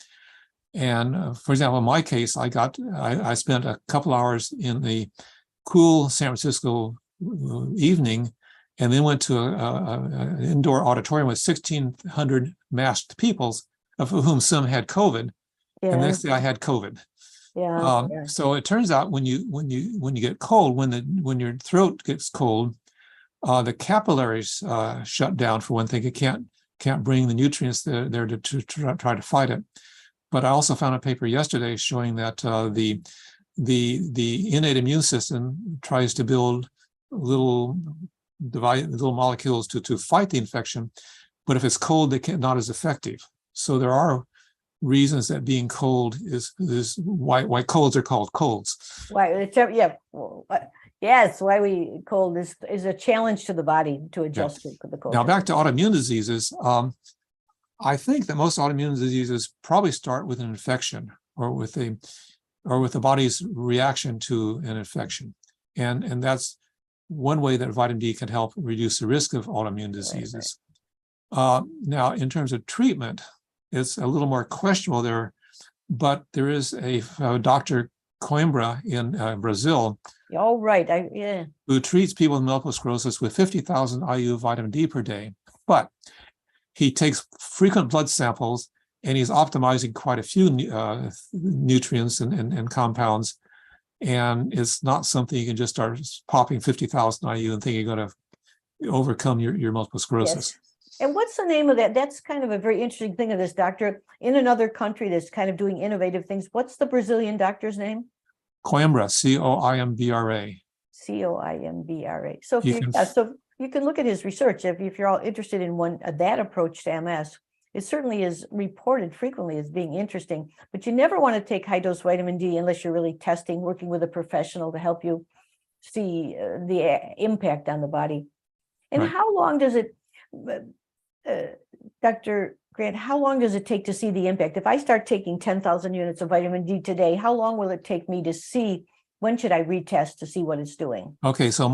And for example, in my case, I spent a couple hours in the cool San Francisco evening, and then went to an indoor auditorium with 1,600 masked people, of whom some had COVID. Yeah. And the next day I had COVID. Yeah. So it turns out when you get cold, when your throat gets cold, the capillaries shut down for one thing. It can't bring the nutrients there to try to fight it. But I also found a paper yesterday showing that the innate immune system tries to build little molecules to fight the infection, but if it's cold, they not as effective. So there are reasons that being cold is why colds are called colds. Why? Yes. Why we cold is a challenge to the body to adjust to the cold. Now back to autoimmune diseases. I think that most autoimmune diseases probably start with an infection or with the body's reaction to an infection, and that's one way that vitamin D can help reduce the risk of autoimmune diseases. Right. Now, in terms of treatment, it's a little more questionable there, but there is a Dr. Coimbra in Brazil. Oh, right. Who treats people with multiple sclerosis with 50,000 IU vitamin D per day. But he takes frequent blood samples and he's optimizing quite a few nutrients and compounds. And it's not something you can just start popping 50,000 IU and think you're going to overcome your multiple sclerosis. Yes. And what's the name of that? That's kind of a very interesting thing of this doctor in another country that's kind of doing innovative things. What's the Brazilian doctor's name? Coimbra, Coimbra. Coimbra. So you can look at his research if you're all interested in that approach to MS. It certainly is reported frequently as being interesting, but you never want to take high dose vitamin D unless you're really working with a professional to help you see the impact on the body. And right. How long does it, Dr. Grant, how long does it take to see the impact? If I start taking 10,000 units of vitamin D today, how long will it take me to see? When should I retest to see what it's doing? Okay, so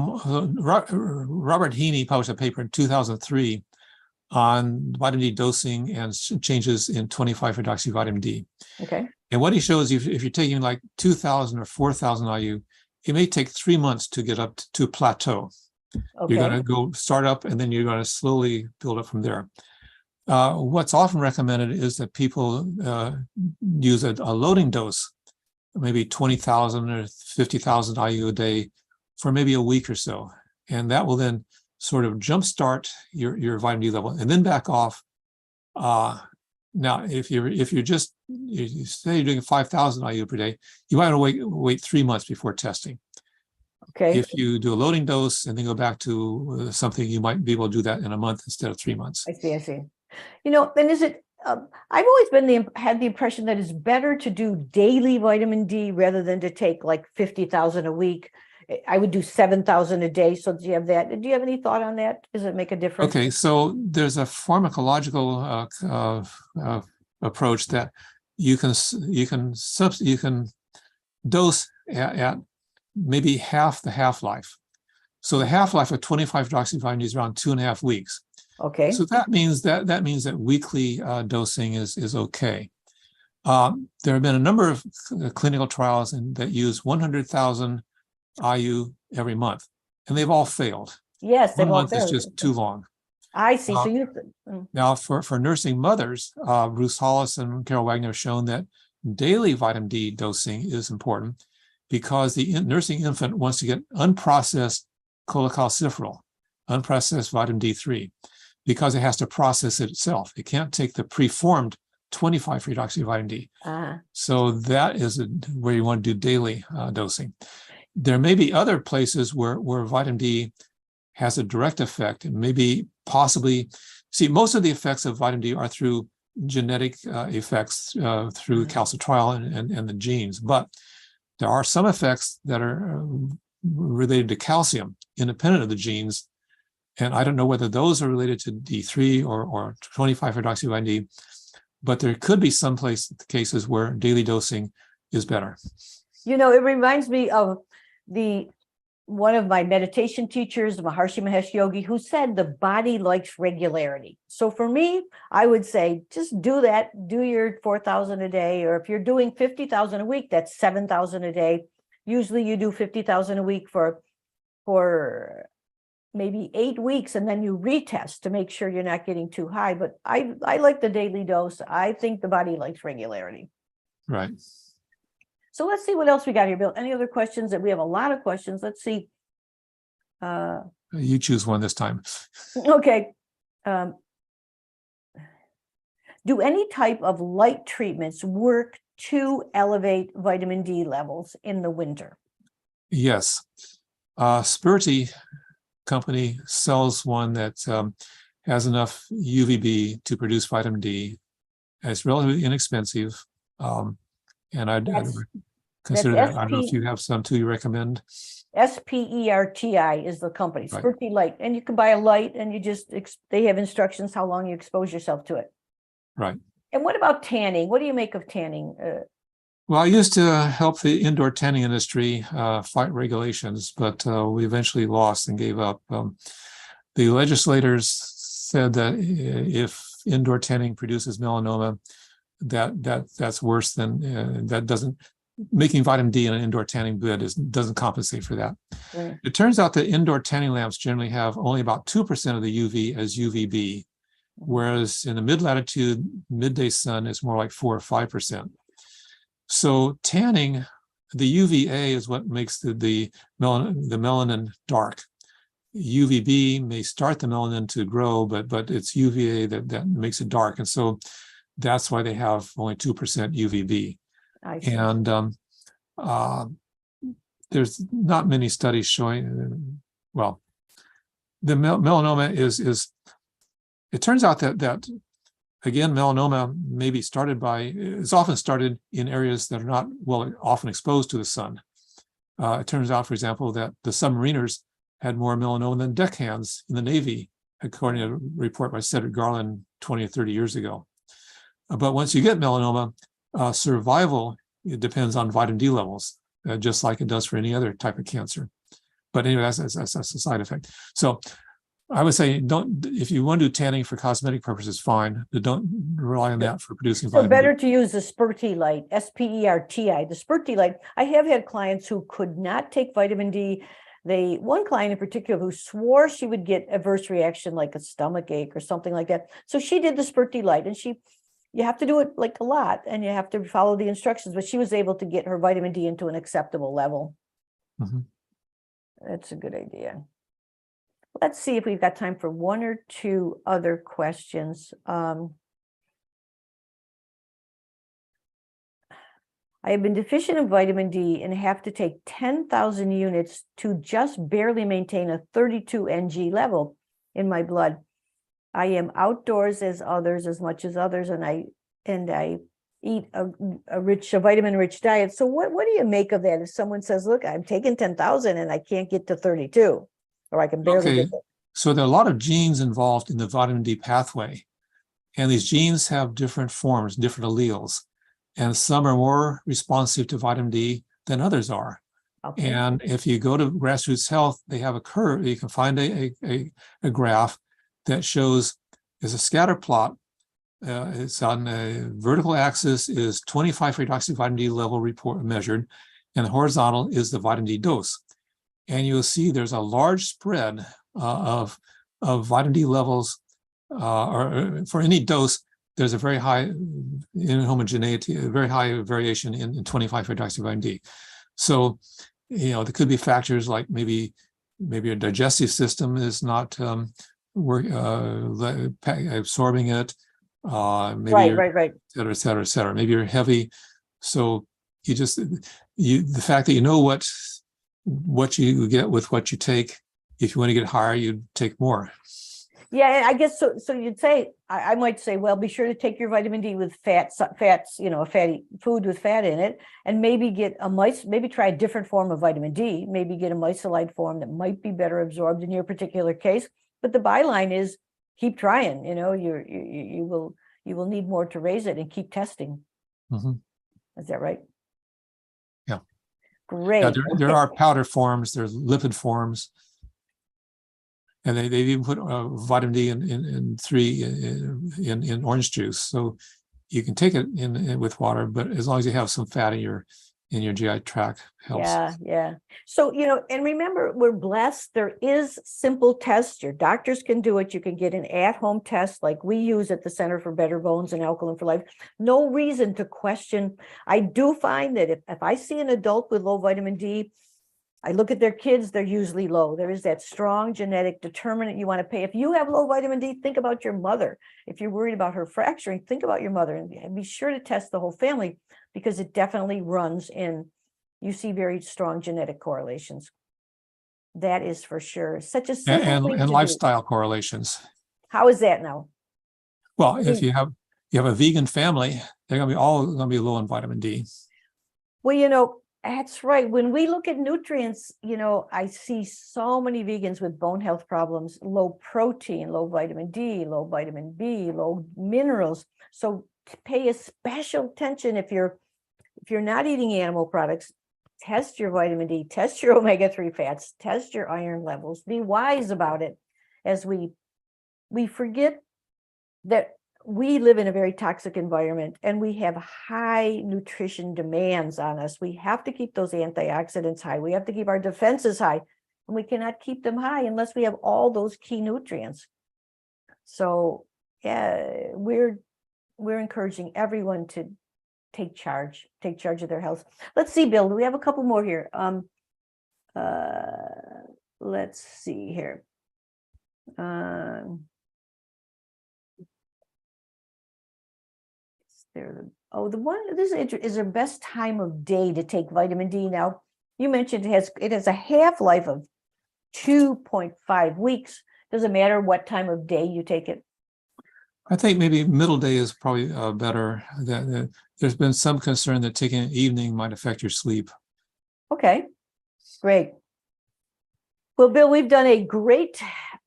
Robert Heaney published a paper in 2003 on vitamin D dosing and changes in 25-hydroxyvitamin D. Okay. And what he shows, if you're taking like 2,000 or 4,000 IU, it may take 3 months to get up to plateau. Okay. You're going to go start up and then you're going to slowly build up from there. What's often recommended is that people use a loading dose, maybe 20,000 or 50,000 IU a day for maybe a week or so. And that will then sort of jumpstart your vitamin D level and then back off. Now, if you say you're doing 5,000 IU per day, you might want to wait 3 months before testing. Okay. If you do a loading dose and then go back to something, you might be able to do that in a month instead of 3 months. I see. Then is it? I've always had the impression that it's better to do daily vitamin D rather than to take like 50,000 a week. I would do 7,000 a day. So do you have that? Do you have any thought on that? Does it make a difference? Okay, so there's a pharmacological approach that you can dose at maybe half the half-life. So the half-life of 25-hydroxyvitamin D is around 2.5 weeks. Okay. So that means that weekly dosing is okay. There have been a number of clinical trials that use 100,000 IU every month, and they've all failed. Yes, they've all failed. 1 month is just too long. I see. Now, for nursing mothers, Bruce Hollis and Carol Wagner have shown that daily vitamin D dosing is important because the nursing infant wants to get unprocessed cholecalciferol, unprocessed vitamin D3, because it has to process it itself. It can't take the preformed 25-hydroxyvitamin D. So that is where you want to do daily dosing. There may be other places where vitamin D has a direct effect, and maybe possibly see most of the effects of vitamin D are through genetic effects through calcitriol and the genes, but there are some effects that are related to calcium independent of the genes. And I don't know whether those are related to D3 or 25-hydroxyvitamin D, but there could be some cases where daily dosing is better. You know, it reminds me of one of my meditation teachers, Maharshi Mahesh Yogi, who said the body likes regularity. So for me, I would say just do that, do your 4,000 a day, or if you're doing 50,000 a week, that's 7,000 a day. Usually you do 50,000 a week for maybe 8 weeks, and then you retest to make sure you're not getting too high. But I like the daily dose. I think the body likes regularity. Right. So let's see what else we got here, Bill. Any other questions? That we have a lot of questions. Let's see. You choose one this time. Okay. Do any type of light treatments work to elevate vitamin D levels in the winter? Yes. Spurti company sells one that has enough UVB to produce vitamin D. It's relatively inexpensive. And I'd consider that. I don't know if you have some too you recommend. SPERTI is the company, Right. Spurti Light. And you can buy a light and you just, they have instructions how long you expose yourself to it. Right. And what about tanning? What do you make of tanning? Well, I used to help the indoor tanning industry fight regulations, but we eventually lost and gave up. The legislators said that if indoor tanning produces melanoma, that's worse than that doesn't making vitamin D in an indoor tanning bed doesn't compensate for that. Right. It turns out that indoor tanning lamps generally have only about 2% of the UV as UVB, whereas in the mid-latitude midday sun it's more like 4 or 5%. So tanning, the UVA is what makes the melanin dark. UVB may start the melanin to grow, but it's UVA that makes it dark, and so that's why they have only 2% UVB. I see. And there's not many studies showing. Well, the melanoma is. It turns out that again, melanoma may be started it's often started in areas that are not often exposed to the sun. It turns out, for example, that the submariners had more melanoma than deckhands in the Navy, according to a report by Cedric Garland 20 or 30 years ago. But once you get melanoma, survival, it depends on vitamin D levels, just like it does for any other type of cancer. But anyway, that's a side effect. So I would say if you want to do tanning for cosmetic purposes, fine, but don't rely on that for producing So vitamin better D. to use the Spurti Light, SPERTI, the Spurti Light. I have had clients who could not take vitamin D. One client in particular who swore she would get adverse reaction like a stomach ache or something like that. So she did the Spurti Light, and you have to do it like a lot and you have to follow the instructions, but she was able to get her vitamin D into an acceptable level. Mm-hmm. That's a good idea. Let's see if we've got time for one or two other questions. I have been deficient in vitamin D and have to take 10,000 units to just barely maintain a 32 ng level in my blood. I am outdoors as much as others, and I eat a vitamin-rich diet. So what do you make of that? If someone says, look, I'm taking 10,000 and I can't get to 32, or I can barely get there. So there are a lot of genes involved in the vitamin D pathway, and these genes have different forms, different alleles, and some are more responsive to vitamin D than others are. Okay. And if you go to Grassroots Health, they have a curve. You can find a graph that shows is a scatter plot. It's on a vertical axis is 25-hydroxyvitamin D level measured, and the horizontal is the vitamin D dose. And you'll see there's a large spread of vitamin D levels, or for any dose, there's a very high inhomogeneity, a very high variation in 25-hydroxyvitamin D. So, there could be factors like maybe your digestive system is not absorbing it. Maybe right. Et cetera. Maybe you're heavy. So the fact that you know what you get with what you take, if you want to get higher, you take more. Yeah, I guess so. So you'd say, I might say, well, be sure to take your vitamin D with fats, a fatty food with fat in it, and maybe maybe try a different form of vitamin D, maybe get a mycelite form that might be better absorbed in your particular case. But the byline is keep trying, you will need more to raise it, and keep testing. Mhm. Is that right? Yeah. Great. Yeah, there Okay. are powder forms, there's lipid forms, and they've even put vitamin D in 3 in orange juice. So you can take it in with water, but as long as you have some fat in your GI tract, helps. Yeah. So, and remember, we're blessed. There is simple tests. Your doctors can do it. You can get an at-home test like we use at the Center for Better Bones and Alkaline for Life. No reason to question. I do find that if I see an adult with low vitamin D, I look at their kids, they're usually low. There is that strong genetic determinant you want to pay. If you have low vitamin D, think about your mother. If you're worried about her fracturing, think about your mother, and be sure to test the whole family, because it definitely runs in. You see very strong genetic correlations. That is for sure. Such a simple thing And to lifestyle correlations. do. How is that now? Well, I if mean, you have a vegan family, they're all going to be low in vitamin D. well, that's right. When we look at nutrients, I see so many vegans with bone health problems, low protein, low vitamin D, low vitamin B, low minerals. So pay a special attention if you're not eating animal products. Test your vitamin D, test your omega-3 fats, test your iron levels. Be wise about it, as we forget that we live in a very toxic environment, and we have high nutrition demands on us. We have to keep those antioxidants high. We have to keep our defenses high, and we cannot keep them high unless we have all those key nutrients. So yeah, we're encouraging everyone to take charge of their health. Let's see, Bill, we have a couple more here. Let's see here. The one, this is their best time of day to take vitamin D. Now, you mentioned it has a half-life of 2.5 weeks. Does it matter what time of day you take it? I think maybe middle day is probably better. There's been some concern that taking it evening might affect your sleep. Okay, great. Well, Bill, we've done a great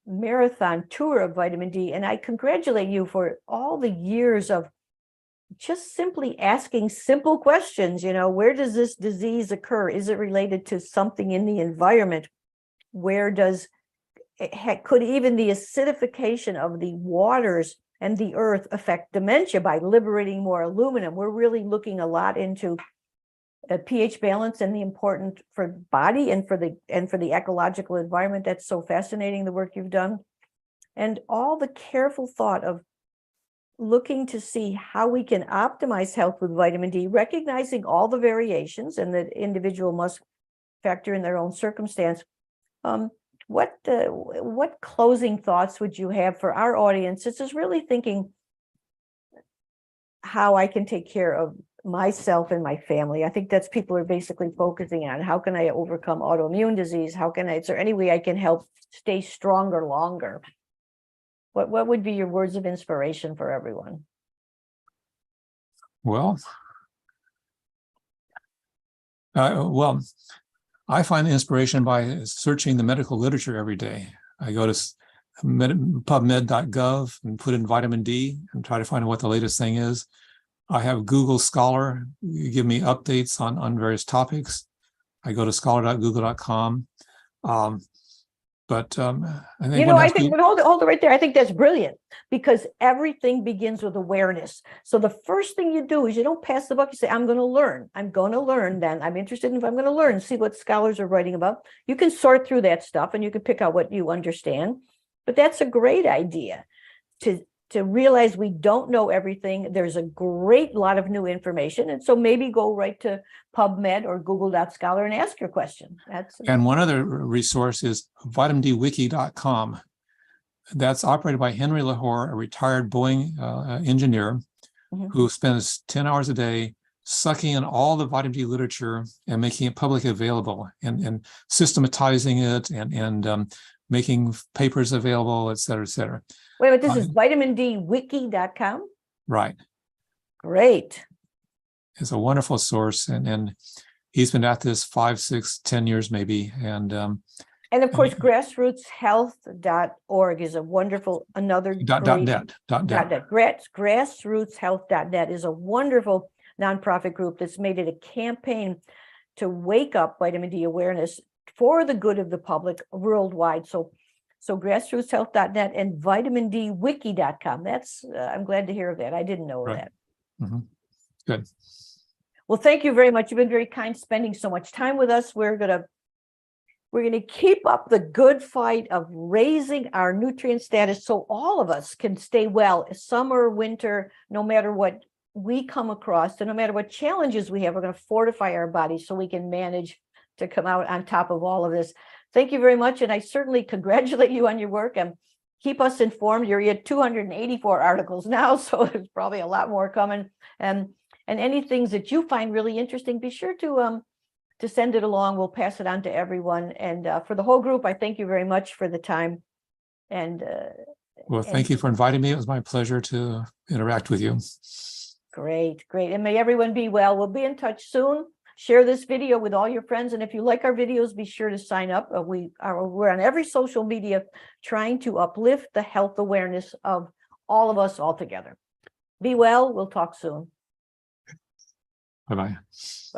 marathon tour of vitamin D, and I congratulate you for all the years of just simply asking simple questions. Where does this disease occur? Is it related to something in the environment? Where could even the acidification of the waters and the earth affect dementia by liberating more aluminum? We're really looking a lot into a pH balance and the important for body and for the ecological environment. That's so fascinating, the work you've done, and all the careful thought of looking to see how we can optimize health with vitamin D, recognizing all the variations, and the individual must factor in their own circumstance. What closing thoughts would you have for our audience? This is really thinking how I can take care of myself and my family. I think that's people are basically focusing on. How can I overcome autoimmune disease? Is there any way I can help stay stronger longer? What would be your words of inspiration for everyone? Well, I find inspiration by searching the medical literature every day. I go to PubMed.gov and put in vitamin D and try to find out what the latest thing is. I have Google Scholar give me updates on various topics. I go to scholar.google.com. But I think but hold it right there. I think that's brilliant, because everything begins with awareness. So the first thing you do is you don't pass the buck. You say, I'm going to learn. Then I'm interested in, if I'm going to learn, see what scholars are writing about. You can sort through that stuff and you can pick out what you understand. But that's a great idea to realize we don't know everything. There's a great lot of new information. And so maybe go right to PubMed or Google.Scholar and ask your question. And one other resource is vitamindwiki.com. That's operated by Henry Lahore, a retired Boeing engineer who spends 10 hours a day sucking in all the vitamin D literature and making it publicly available and systematizing it and making papers available, et cetera, et cetera. Wait a minute, this is vitamindwiki.com? Right. Great. It's a wonderful source. And he's been at this 5, 6, 10 years maybe. And of course, grassrootshealth.org is a wonderful, another great .net. Grassrootshealth.net is a wonderful nonprofit group that's made it a campaign to wake up vitamin D awareness for the good of the public worldwide. So grassrootshealth.net and vitamindwiki.com. That's I'm glad to hear of that. I didn't know that. Mm-hmm. Good. Well, thank you very much. You've been very kind spending so much time with us. We're gonna keep up the good fight of raising our nutrient status so all of us can stay well, summer, winter, no matter what we come across, and no matter what challenges we have, we're going to fortify our bodies so we can manage to come out on top of all of this. Thank you very much. And I certainly congratulate you on your work and keep us informed. You're at 284 articles now, so there's probably a lot more coming. And any things that you find really interesting, be sure to send it along. We'll pass it on to everyone. And for the whole group, I thank you very much for the time. And well, thank you for inviting me. It was my pleasure to interact with you. Great. And may everyone be well. We'll be in touch soon. Share this video with all your friends. And if you like our videos, be sure to sign up. We're on every social media trying to uplift the health awareness of all of us all together. Be well. We'll talk soon. Bye-bye.